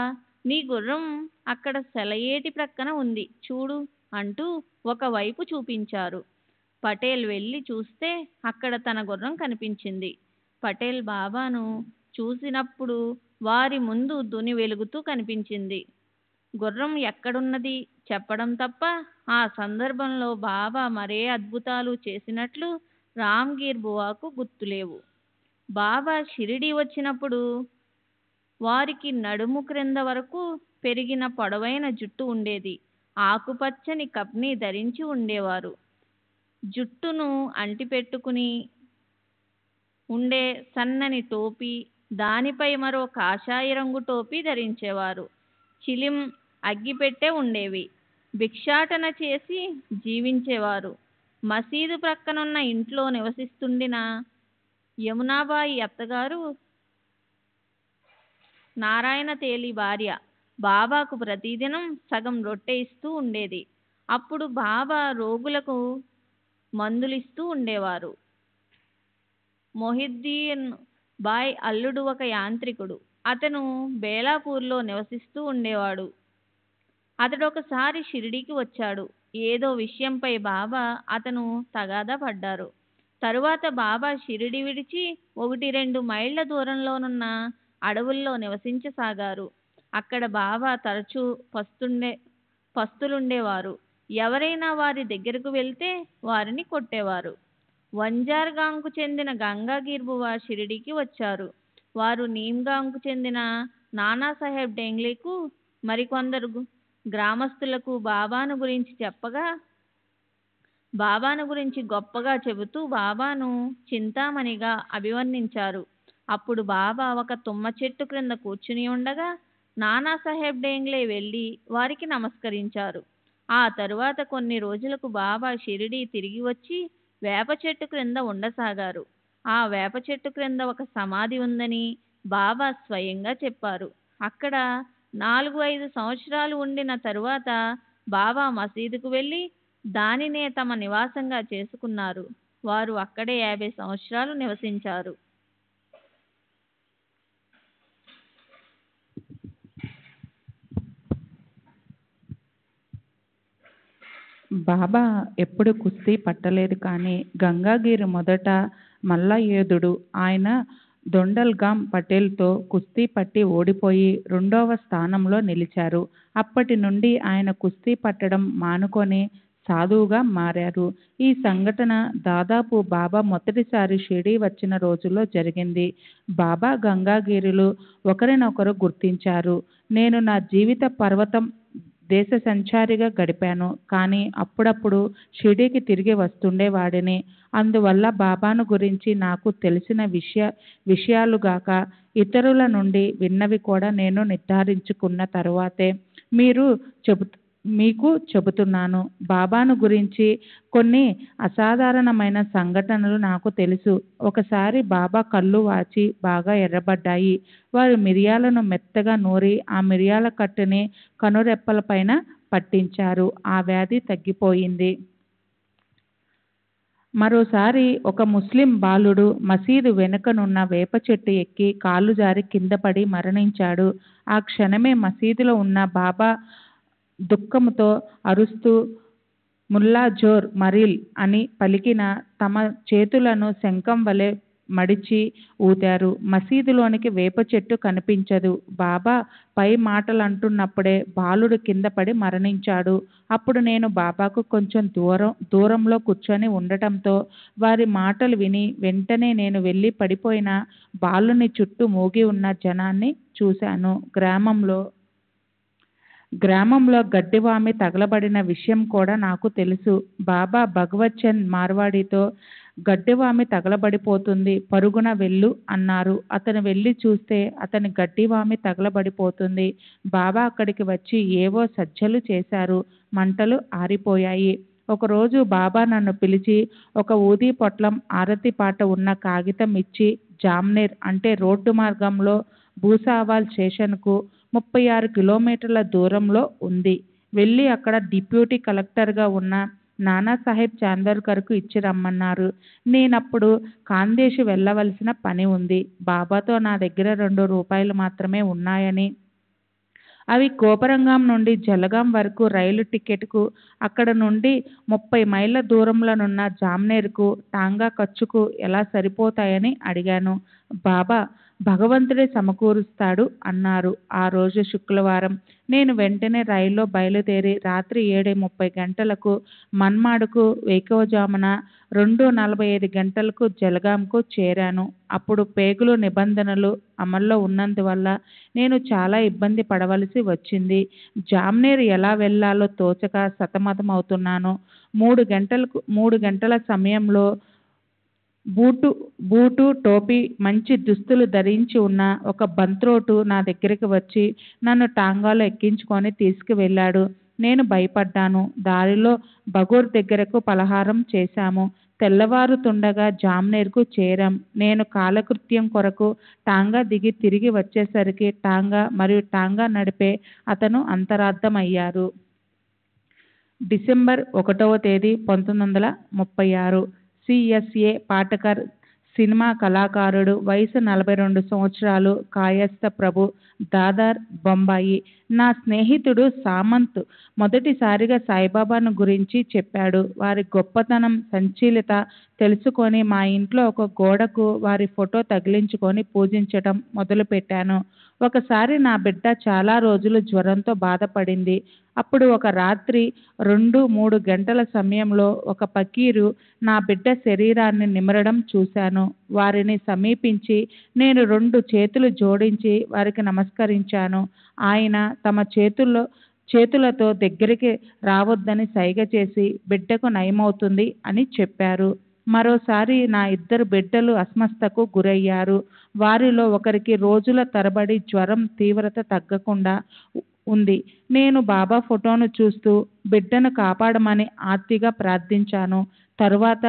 నీ గుర్రం అక్కడ సెలయేటి ప్రక్కన ఉంది చూడు అంటూ ఒకవైపు చూపించారు. పటేల్ వెళ్ళి చూస్తే అక్కడ తన గుర్రం కనిపించింది. పటేల్ బాబాను చూసినప్పుడు వారి ముందు దుని వెలుగుతూ కనిపించింది. గుర్రం ఎక్కడున్నది చెప్పడం తప్ప ఆ సందర్భంలో బాబా మరే అద్భుతాలు చేసినట్లు రామ్గీర్ బువాకు గుర్తులేవు. బాబా షిరిడీ వచ్చినప్పుడు వారికి నడుము క్రింద వరకు పెరిగిన పొడవైన జుట్టు ఉండేది. ఆకుపచ్చని కప్ని ధరించి ఉండేవారు. జుట్టును అంటిపెట్టుకుని ఉండే సన్నని టోపీ, దానిపై మరో కాషాయ రంగు టోపీ ధరించేవారు. చిలిం, అగ్గిపెట్టె ఉండేవి. భిక్షాటన చేసి జీవించేవారు. మసీదు ప్రక్కనున్న ఇంట్లో నివసిస్తుండిన యమునాబాయి అత్తగారు నారాయణ తేలి భార్య బాబాకు ప్రతిదినం సగం రొట్టె ఇస్తూ ఉండేది. అప్పుడు బాబా రోగులకు మందులిస్తూ ఉండేవారు. మొహిద్దీన్ బాయ్ అల్లుడు ఒక యాంత్రికుడు. అతను బేలాపూర్లో నివసిస్తూ ఉండేవాడు. అతడొకసారి షిరిడీకి వచ్చాడు. ఏదో విషయంపై బాబా అతను తగాదా పడ్డారు. తరువాత బాబా షిరిడి విడిచి 1-2 మైళ్ళ దూరంలోనున్న అడవుల్లో నివసించసాగారు. అక్కడ బాబా తరచూ పస్తులుండేవారు. ఎవరైనా వారి దగ్గరకు వెళ్తే వారిని కొట్టేవారు. వంజార్గాంకు చెందిన గంగాగీర్ బువా షిరిడీకి వచ్చారు. వారు నీమ్గాంకు చెందిన నానాసాహెబ్ డేంగ్లేకు మరికొందరు గ్రామస్తులకు బాబాను గురించి గొప్పగా చెబుతూ బాబాను చింతామణిగా అభివర్ణించారు. అప్పుడు బాబా ఒక తుమ్మ చెట్టు క్రింద కూర్చుని ఉండగా నానాసాహెబ్ డేంగ్లే వెళ్ళి వారికి నమస్కరించారు. ఆ తరువాత కొన్ని రోజులకు బాబా షిరిడీ తిరిగి వచ్చి వేప చెట్టు క్రింద ఉండసాగారు. ఆ వేప చెట్టు క్రింద ఒక సమాధి ఉందని బాబా స్వయంగా చెప్పారు. అక్కడ 4-5 సంవత్సరాలు ఉండిన తరువాత బాబా మసీదుకు వెళ్ళి దానినే తమ నివాసంగా చేసుకున్నారు. వారు అక్కడే 50 సంవత్సరాలు నివసించారు. బాబా ఎప్పుడు కుస్తీ పట్టలేదు. కానీ గంగాగిరి మొదట మల్ల యోధుడు. ఆయన దొండల్గాం పటేల్తో కుస్తీ పట్టి ఓడిపోయి 2వ స్థానంలో నిలిచారు. అప్పటి నుండి ఆయన కుస్తీ పట్టడం మానుకొని సాధువుగా మారారు. ఈ సంఘటన దాదాపు బాబా మొదటిసారి షిరిడీ వచ్చిన రోజుల్లో జరిగింది. బాబా గంగాగిరిలు ఒకరినొకరు గుర్తించారు. నేను నా జీవిత పర్వతం దేశ సంచారిగా గడిపాను. కానీ అప్పుడప్పుడు షిరిడీకి తిరిగి వస్తుండేవాడిని. అందువల్ల బాబాను గురించి నాకు తెలిసిన విషయాలుగాక ఇతరుల నుండి విన్నవి కూడా నేను నిర్ధారించుకున్న తరువాతే మీకు చెబుతున్నాను. బాబాను గురించి కొన్ని అసాధారణమైన సంఘటనలు నాకు తెలుసు. ఒకసారి బాబా కళ్ళు వాచి బాగా ఎర్రబడ్డాయి. వారు మిరియాలను మెత్తగా నూరి ఆ మిరియాల కట్టుని కనురెప్పలపైన పట్టించారు. ఆ వ్యాధి తగ్గిపోయింది. మరోసారి ఒక ముస్లిం బాలుడు మసీదు వెనుకనున్న వేప చెట్టు ఎక్కి కాళ్ళు జారి కింద పడి మరణించాడు. ఆ క్షణమే మసీదులో ఉన్న బాబా దుఃఖంతో అరుస్తూ ముల్లా జోర్ మరిల్ అని పలికిన తమ చేతులను శంఖం వలె మడిచి ఊదారు. మసీదులోనికి వేప చెట్టు కనిపించదు. బాబా పై మాటలంటున్నప్పుడే బాలుడు కింద పడి మరణించాడు. అప్పుడు నేను బాబాకు కొంచెం దూరంలో కూర్చొని ఉండటంతో వారి మాటలు విని వెంటనే నేను వెళ్ళి పడిపోయిన బాలుని చుట్టూ మూగి ఉన్న జనాన్ని చూశాను. గ్రామంలో గడ్డివామి తగలబడిన విషయం కూడా నాకు తెలుసు. బాబా భగవత్ మార్వాడితో గడ్డివామి తగలబడిపోతుంది, పరుగున వెళ్ళు అన్నారు. అతను వెళ్ళి చూస్తే అతని గడ్డివామి తగలబడిపోతుంది. బాబా అక్కడికి వచ్చి ఏవో సజ్జలు చేశారు. మంటలు ఆరిపోయాయి. ఒకరోజు బాబా నన్ను పిలిచి ఒక ఊదీ పొట్లం ఆరతి పాట ఉన్న కాగితం ఇచ్చి జామ్నేర్ అంటే రోడ్డు మార్గంలో భూసావాల్ స్టేషన్కు 36 కిలోమీటర్ల దూరంలో ఉంది. వెళ్ళి అక్కడ డిప్యూటీ కలెక్టర్గా ఉన్న నానాసాహెబ్ చాందోర్కర్కు ఇచ్చి రమ్మన్నారు. నేనప్పుడు ఖాందేశ్ వెళ్ళవలసిన పని ఉంది. బాబాతో నా దగ్గర 2 రూపాయలు మాత్రమే ఉన్నాయని, అవి కోపరంగాం నుండి జలగాం వరకు రైలు టికెట్కు, అక్కడ నుండి 30 మైళ్ళ దూరంలోనున్న జామ్నేర్కు టాంగా ఖర్చుకు ఎలా సరిపోతాయని అడిగాను. బాబా భగవంతుడే సమకూరుస్తాడు అన్నారు. ఆ రోజు శుక్రవారం. నేను వెంటనే రైల్లో బయలుదేరి రాత్రి 7:30 గంటలకు మన్మాడ్కు, వేకువజామున 2:45 గంటలకు జలగాంకు చేరాను. అప్పుడు పేగులు నిబంధనలు అమల్లో ఉన్నందువల్ల నేను చాలా ఇబ్బంది పడవలసి వచ్చింది. జామ్నేర్ ఎలా వెళ్లాలో తోచక సతమతమవుతున్నాను. 3 గంటల సమయంలో బూటు, టోపీ, మంచి దుస్తులు ధరించి ఉన్న ఒక బంత్రోటు నా దగ్గరికి వచ్చి నన్ను టాంగాలో ఎక్కించుకొని తీసుకువెళ్ళాడు. నేను భయపడ్డాను. దారిలో బగూర్ దగ్గరకు పలహారం చేశాము. తెల్లవారుతుండగా జామ్నేర్కు చేరాం. నేను కాలకృత్యం కొరకు టాంగా దిగి తిరిగి వచ్చేసరికి టాంగా మరియు టాంగా నడిపే అతను అంతరార్థమయ్యారు. డిసెంబర్ 1వ తేదీ 1936. సిఎస్ఏ పాటకర్, సినిమా కళాకారుడు, వయసు 42 సంవత్సరాలు, కాయస్థ ప్రభు, దాదర్, బొంబాయి. నా స్నేహితుడు సామంత్ మొదటిసారిగా సాయిబాబాను గురించి చెప్పాడు. వారి గొప్పతనం, సంచీలత తెలుసుకొని మా ఇంట్లో ఒక గోడకు వారి ఫోటో తగిలించుకొని పూజించటం మొదలుపెట్టాను. ఒకసారి నా బిడ్డ చాలా రోజులు జ్వరంతో బాధపడింది. అప్పుడు ఒక రాత్రి 2-3 గంటల సమయంలో ఒక ఫకీరు నా బిడ్డ శరీరాన్ని నిమరడం చూశాను. వారిని సమీపించి నేను 2 చేతులు జోడించి వారికి నమస్కరించాను. ఆయన తమ చేతులతో దగ్గరికి రావద్దని సైగ చేసి బిడ్డకు నయమవుతుంది అని చెప్పారు. మరోసారి నా 2 బిడ్డలు అస్వస్థతకు గురయ్యారు. వారిలో ఒకరికి రోజుల తరబడి జ్వరం తీవ్రత తగ్గకుండా ఉంది. నేను బాబా ఫోటోను చూస్తూ బిడ్డను కాపాడమని ఆర్తిగా ప్రార్థించాను. తరువాత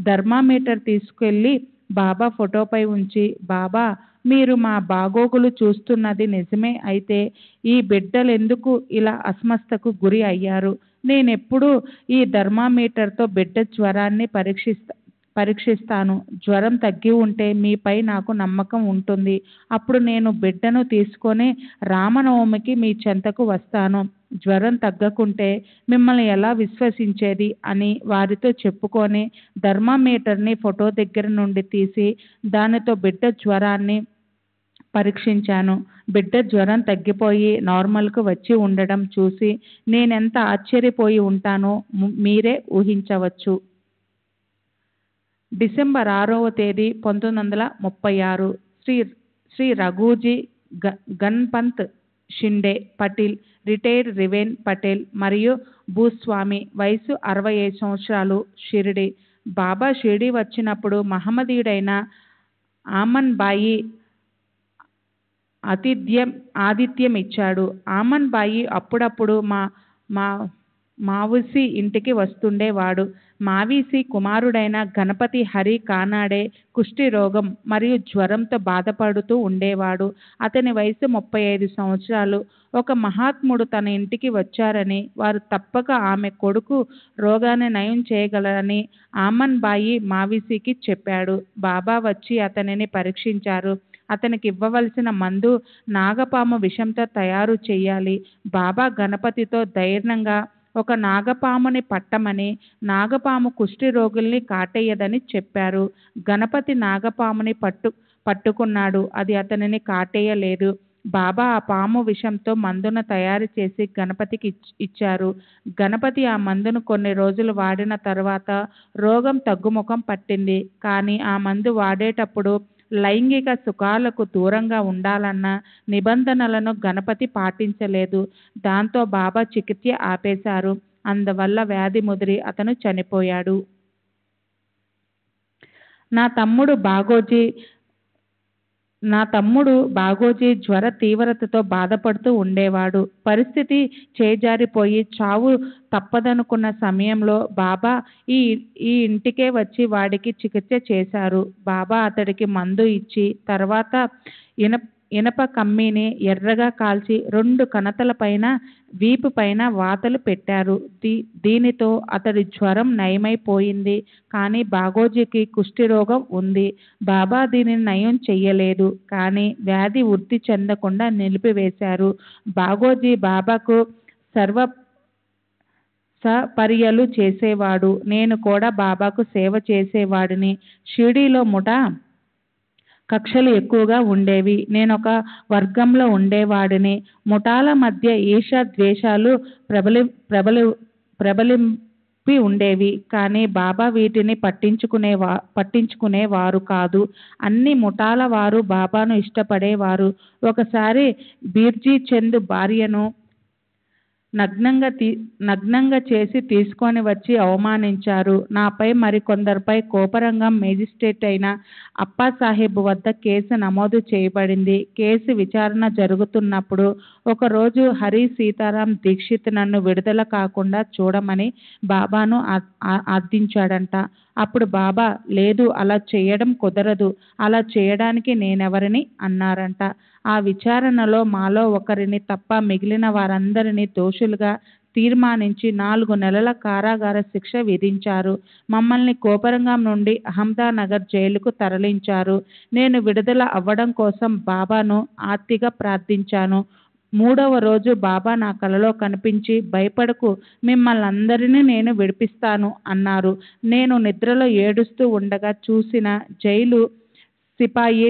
థర్మామీటర్ తీసుకెళ్ళి బాబా ఫోటోపై ఉంచి, బాబా మీరు మా బాగోగులు చూస్తున్నది నిజమే అయితే ఈ బిడ్డలెందుకు ఇలా అస్వస్థతకు గురి అయ్యారు? నేనెప్పుడూ ఈ థర్మామీటర్తో బిడ్డ జ్వరాన్ని పరీక్షిస్తాను. జ్వరం తగ్గి ఉంటే మీపై నాకు నమ్మకం ఉంటుంది. అప్పుడు నేను బిడ్డను తీసుకొని రామనవమికి మీ చెంతకు వస్తాను. జ్వరం తగ్గకుంటే మిమ్మల్ని ఎలా విశ్వసించేది అని వారితో చెప్పుకొని థర్మామీటర్ని ఫోటో దగ్గర నుండి తీసి దానితో బిడ్డ జ్వరాన్ని పరీక్షించాను. బిడ్డ జ్వరం తగ్గిపోయి నార్మల్కు వచ్చి ఉండడం చూసి నేనెంత ఆశ్చర్యపోయి ఉంటానో మీరే ఊహించవచ్చు. డిసెంబర్ 6వ తేదీ 1936. శ్రీ రఘుజీ గణపంత్ షిండే పటేల్, రిటైర్డ్ రివేన్ పటేల్ మరియు భూస్వామి, వయసు 65 సంవత్సరాలు, షిరిడి. బాబా షిరిడి వచ్చినప్పుడు మహమ్మదీయుడైన ఆమన్ బాయి ఆతిథ్యం ఇచ్చాడు. ఆమన్ బాయి అప్పుడప్పుడు మా మా మావుసి ఇంటికి వస్తుండేవాడు. మావిసి కుమారుడైన గణపతి హరి కానాడే కుష్టి రోగం మరియు జ్వరంతో బాధపడుతూ ఉండేవాడు. అతని వయసు 35 సంవత్సరాలు. ఒక మహాత్ముడు తన ఇంటికి వచ్చారని, వారు తప్పక ఆమె కొడుకు రోగాన్ని నయం చేయగలరని ఆమన్ బాయి మావిసికి చెప్పాడు. బాబా వచ్చి అతనిని పరీక్షించారు. అతనికి ఇవ్వవలసిన మందు నాగపాము విషంతో తయారు చేయాలి. బాబా గణపతితో ధైర్యంగా ఒక నాగపాముని పట్టమని, నాగపాము కుష్టి రోగుల్ని కాటేయదని చెప్పారు. గణపతి నాగపాముని పట్టుకున్నాడు. అది అతనిని కాటేయలేదు. బాబా ఆ పాము విషంతో మందును తయారు చేసి గణపతికి ఇచ్చారు. గణపతి ఆ మందును కొన్ని రోజులు వాడిన తర్వాత రోగం తగ్గుముఖం పట్టింది. కానీ ఆ మందు వాడేటప్పుడు లైంగిక సుఖాలకు దూరంగా ఉండాలన్న నిబంధనలను గణపతి పాటించలేదు. దాంతో బాబా చికిత్స ఆపేశారు. అందువల్ల వ్యాధి ముదిరి అతను చనిపోయాడు. నా తమ్ముడు బాగోజీ జ్వర తీవ్రతతో బాధపడుతూ ఉండేవాడు. పరిస్థితి చేజారిపోయి చావు తప్పదనుకున్న సమయంలో బాబా ఈ ఇంటికే వచ్చి వాడికి చికిత్స చేశారు. బాబా అతడికి మందు ఇచ్చి తర్వాత ఇనప కమ్మీని ఎర్రగా కాల్చి 2 కణతల పైన వీపు పైన వాతలు పెట్టారు. దీనితో అతడి జ్వరం నయమైపోయింది. కానీ బాగోజీకి కుష్ఠిరోగం ఉంది. బాబా దీనిని నయం చెయ్యలేదు. కానీ వ్యాధి వృద్ధి చెందకుండా నిలిపివేశారు. బాగోజీ బాబాకు సపర్యలు చేసేవాడు. నేను కూడా బాబాకు సేవ చేసేవాడిని. షిరిడీలో ముఠా కక్షలు ఎక్కువగా ఉండేవి. నేను ఒక వర్గంలో ఉండేవాడిని. ముఠాల మధ్య ఈర్ష్య ద్వేషాలు ప్రబలింపి ఉండేవి. కానీ బాబా వీటిని పట్టించుకునేవారు కాదు. అన్ని ముఠాల వారు బాబాను ఇష్టపడేవారు. ఒకసారి బీర్జీ చంద్ భార్యను నగ్నంగా చేసి తీసుకొని వచ్చి అవమానించారు. నాపై మరికొందరిపై కోపరంగం మేజిస్ట్రేట్ అయిన అప్పాసాహెబ్ వద్ద కేసు నమోదు చేయబడింది. కేసు విచారణ జరుగుతున్నప్పుడు ఒకరోజు హరి సీతారాం దీక్షిత్ నన్ను విడుదల కాకుండా చూడమని బాబాను ఆర్థించాడంట. అప్పుడు బాబా, లేదు, అలా చేయడం కుదరదు, అలా చేయడానికి నేనెవరిని అన్నారంట. ఆ విచారణలో మాలో ఒకరిని తప్ప మిగిలిన వారందరినీ దోషులుగా తీర్మానించి 4 నెలల కారాగార శిక్ష విధించారు. మమ్మల్ని కోపరంగం నుండి అహ్మదానగర్ జైలుకు తరలించారు. నేను విడుదల అవ్వడం కోసం బాబాను ఆర్తిగా ప్రార్థించాను. 3వ రోజు బాబా నా కలలో కనిపించి, భయపడకు, మిమ్మల్ని అందరినీ నేను విడిపిస్తాను అన్నారు. నేను నిద్రలో ఏడుస్తూ ఉండగా చూసిన జైలు సిపాయి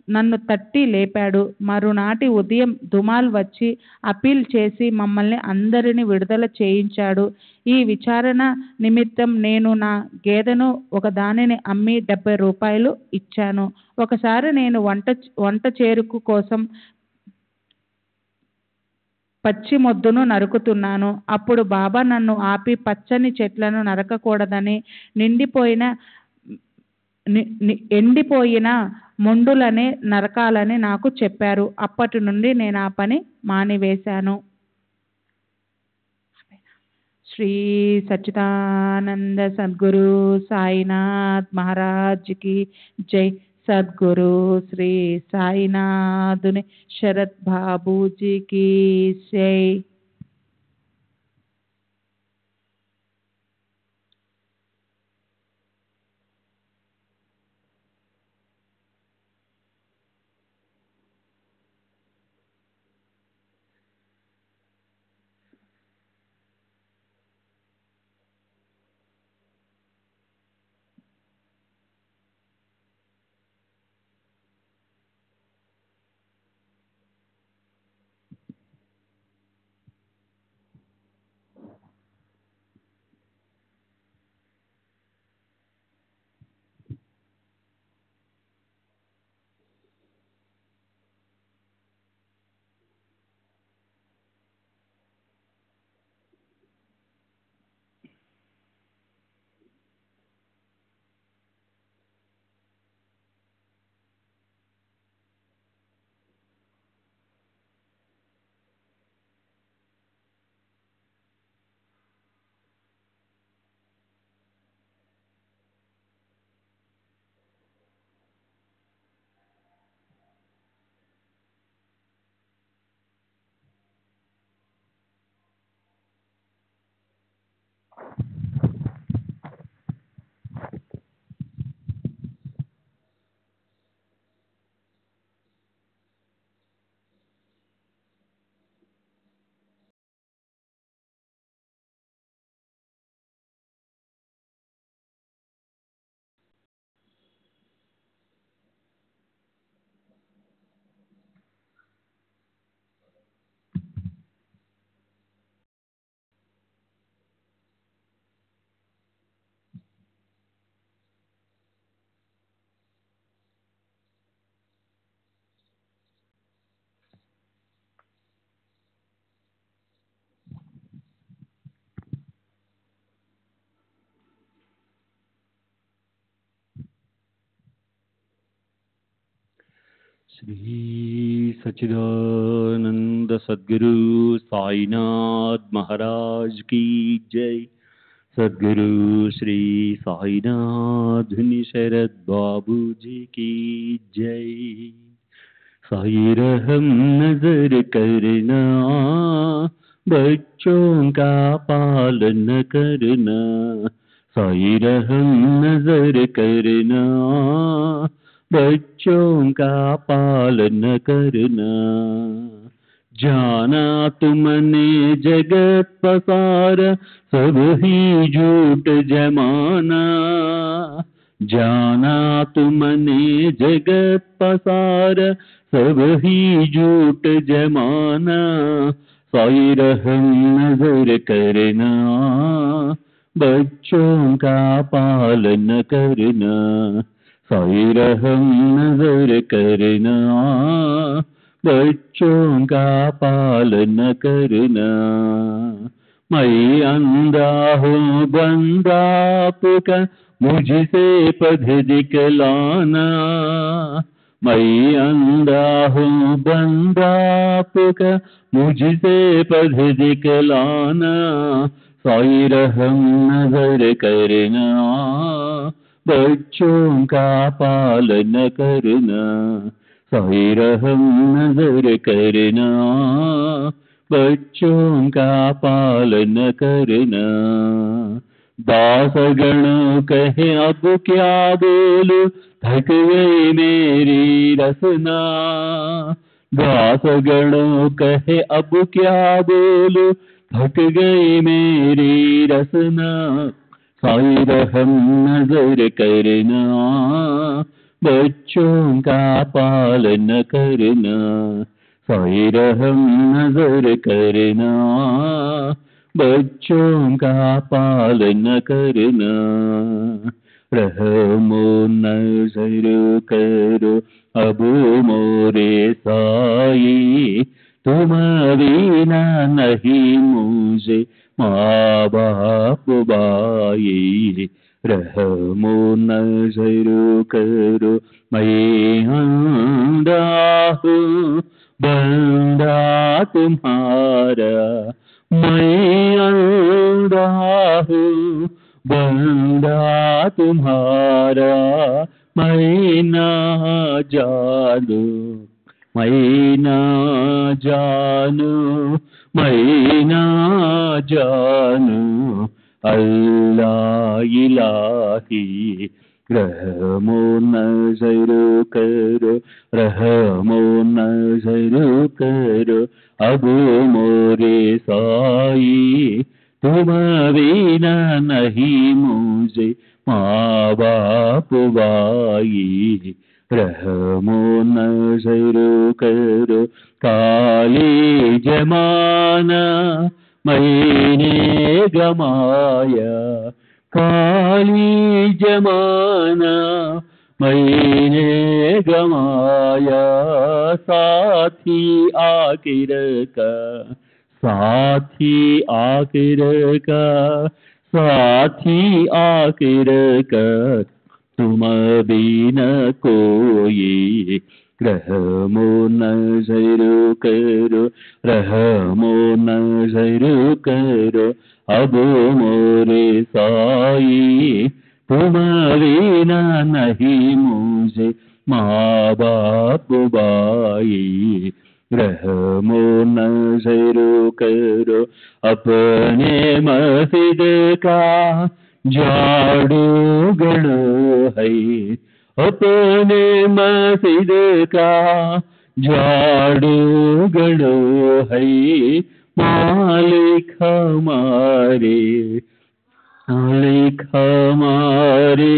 నన్ను తట్టి లేపాడు. మరునాటి ఉదయం దుమాల్ వచ్చి అపీల్ చేసి మమ్మల్ని అందరినీ విడుదల చేయించాడు. ఈ విచారణ నిమిత్తం నేను నా గేదెను ఒకదానిని అమ్మి 70 రూపాయలు ఇచ్చాను. ఒకసారి నేను వంట చేరుకు కోసం పచ్చి మొద్దును నరుకుతున్నాను. అప్పుడు బాబా నన్ను ఆపి పచ్చని చెట్లను నరకకూడదని, ఎండిపోయిన మొండులనే నరకాలని నాకు చెప్పారు. అప్పటి నుండి నేను ఆ పని మానివేశాను. శ్రీ సచ్చిదానంద సద్గురు సాయినాథ్ మహారాజ్కి జై. సద్గురు శ్రీ సాయినాథుని శరత్ బాబూజీకి జై. श्री सच्चिदानंद सद्गुरु साईनाथ महाराज की जय। सद्गुरु श्री साईनाथ शरद बाबू जी की जय। साई रहम नजर करना, बच्चों का पालन करना। साई रहम नजर करना, बच्चों का पालन करना। जाना तुमने जगत पसारा, सब ही झूठ जमाना। जाना तुमने जगत पसारा, सब ही झूठ जमाना। साई रहम नजर करना, बच्चों का पालन करना। साई रहम नजर करना, बच्चों का पालन करना। मैं अंधा हूँ बंदा आपका, मुझसे पद दिखलाना। मैं अंधा हूँ बंदा आपका, मुझसे पद दिखलाना। साई रहम नजर करना, बच्चों का पालन करना। साई रहम नजर करना, बच्चों का पालन करना। दासगण कहे अब क्या बोलूं, थक गई मेरी रसना। दासगण कहे अब क्या बोलूं, थक गई मेरी रसना। साई रहम नजर करना, बच्चों का पालन करना। साई रहम नजर करना, बच्चों का पालन करना। रहमो नजर करो अब मोरे साई, तुम बिना नहीं मुझे माँ बाप बाई। रहमो नजर करो मैं अंधा हूँ बंदा तुम्हारा। मैं अंधा हूँ बंदा तुम्हारा। मैं ना जानू, मैं ना जानू, मैं ना जानू अल्लाह इलाही। रहमो नजर करो, रहमो नजर करो अब मोरे साई। तुम बिना नहीं मुझे माँ बाप बाई। रहमो नजर करो काली जमाना, मैंने गमाया। काली जमाना मैंने गमाया। साथी आखिर का, साथी आखिर का, साथी आखिर का तुम बिन कोई। रहमो नजर करो, रहमो नजर करो अब मोरे साई। तुम बिना नहीं मुझे माँ बाप बाई। रहमो नजर करो अपने मस्जिद का झाड़ू गड़ो है। अपने मस्जिद का झाड़ू गड़ो है। मालिक हमारे, मालिक हमारे,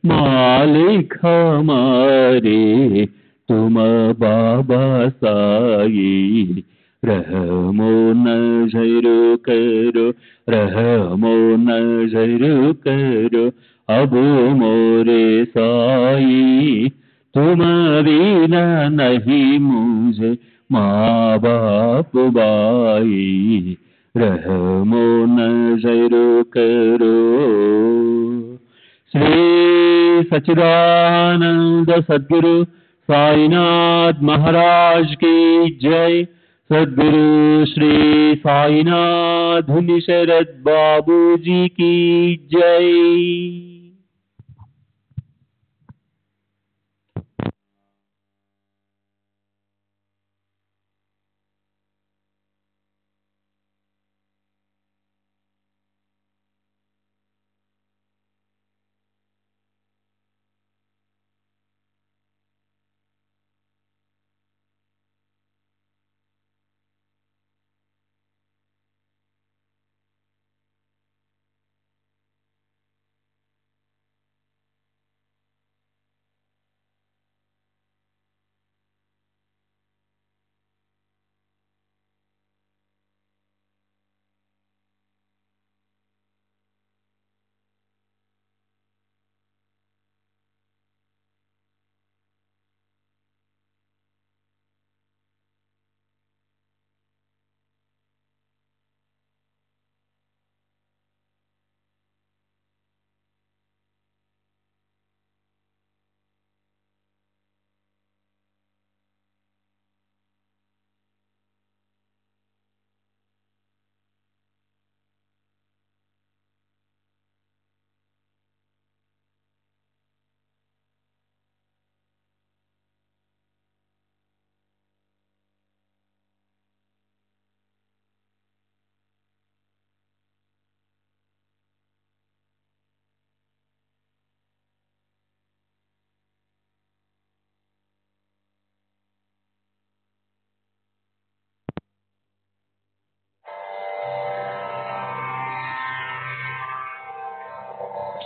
मालिक हमारे तुम बाबा साई। रहमो नजर करो, रहमो नजर करो अब मोरे साई। तुम बिना नहीं मुझे माँ बाप बाई। रहमो नजर करो। श्री सच्चिदानंद सद्गुरु साईनाथ महाराज की जय। सद्गुरु श्री साईनाथ शरद बाबू जी की जय।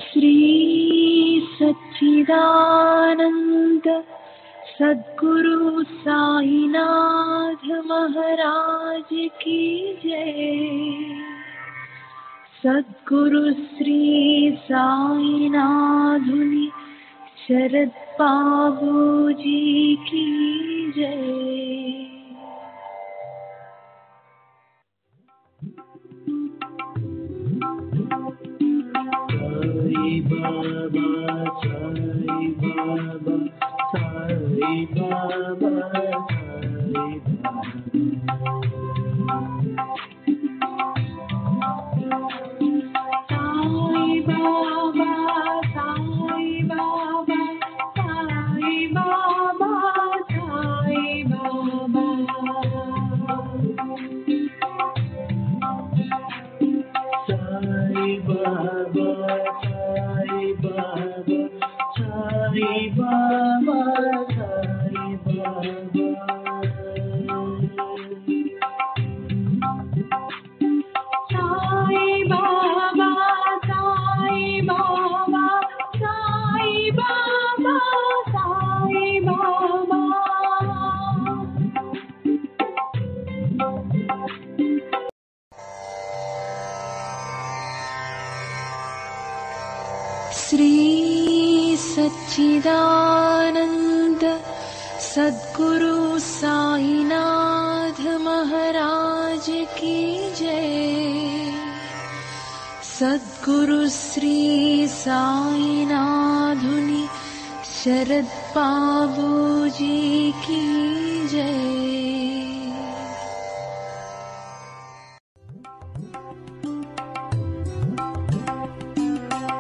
श्री सच्चिदानंद सद्गुरु साईनाथ महाराज की जय। सद्गुरु श्री साईनाथुनि शरद बाबू जी की जय। साई बाबा साई बाबा साई बाबा साई बाबा साई बाबा साई बाबा साई बाबा साई बाबा साई बाबा साई बाबा साई बाबा साई बाबा साई बाबा साई बाबा साई बाबा श्री सच्चिदानंद सद्गुरु साईनाथ महाराज की जय। सद्गुरु श्री साईनाथुनि शरद बाबू जी की जय।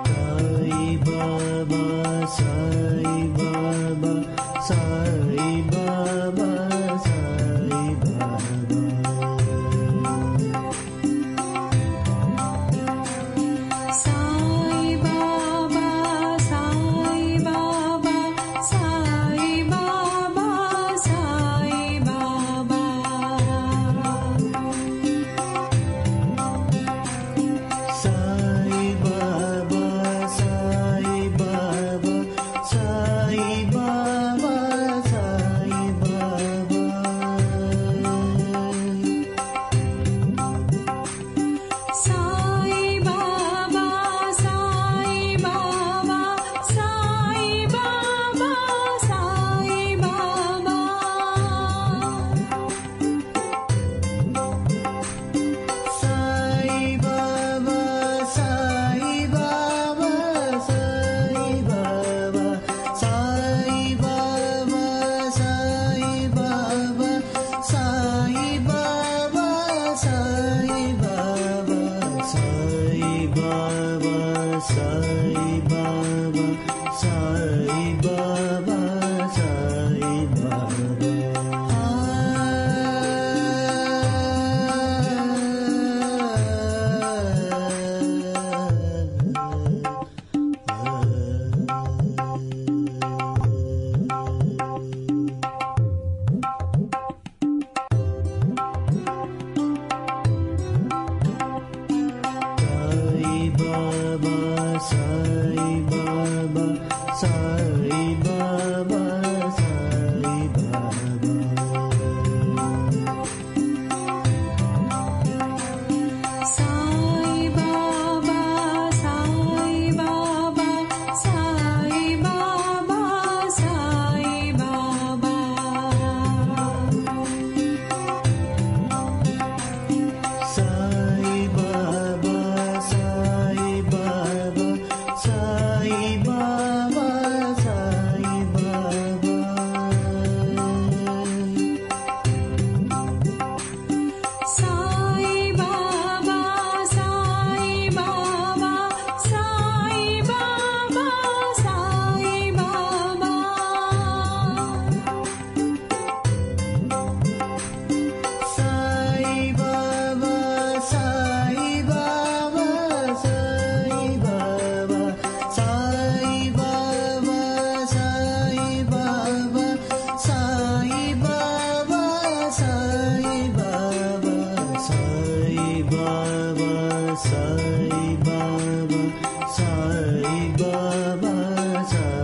Sai Baba Sai Baba Sai Baba Sai Baba Sai Baba Sai Baba Sai Baba Sai Baba Sai Baba Baba, Sai Baba, Sai Baba, Sai Baba. Sai Baba, Sai Baba, Sai Baba. Sai Baba, Sai Baba, Sai Baba, Sai Baba. Sai Baba, Sai Baba, Sai Baba, Sai Baba. Sai Baba, Sai Baba, Sai Baba, Sai Baba. Sai Baba, Sai Baba, Sai Baba, Sai Baba, Sai Baba, Sai Baba, Sai Baba, Sai Baba, Sai Baba, Sai Baba, Sai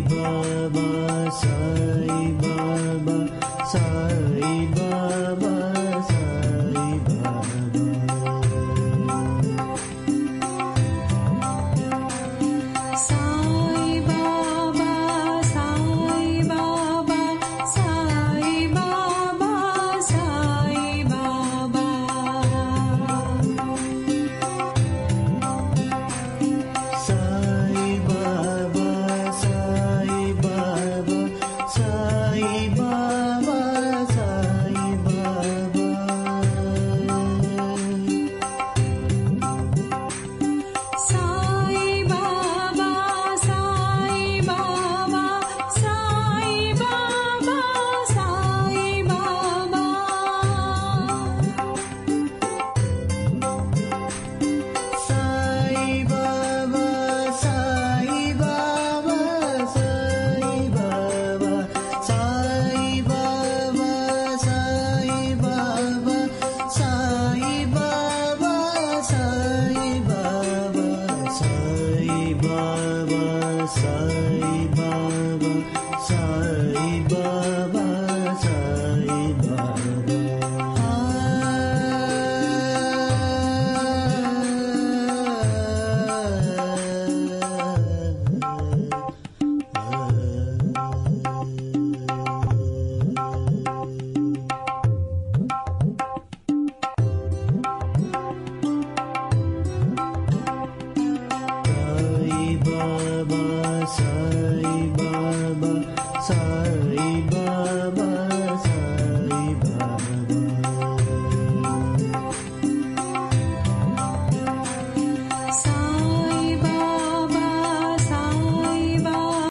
Baba, Sai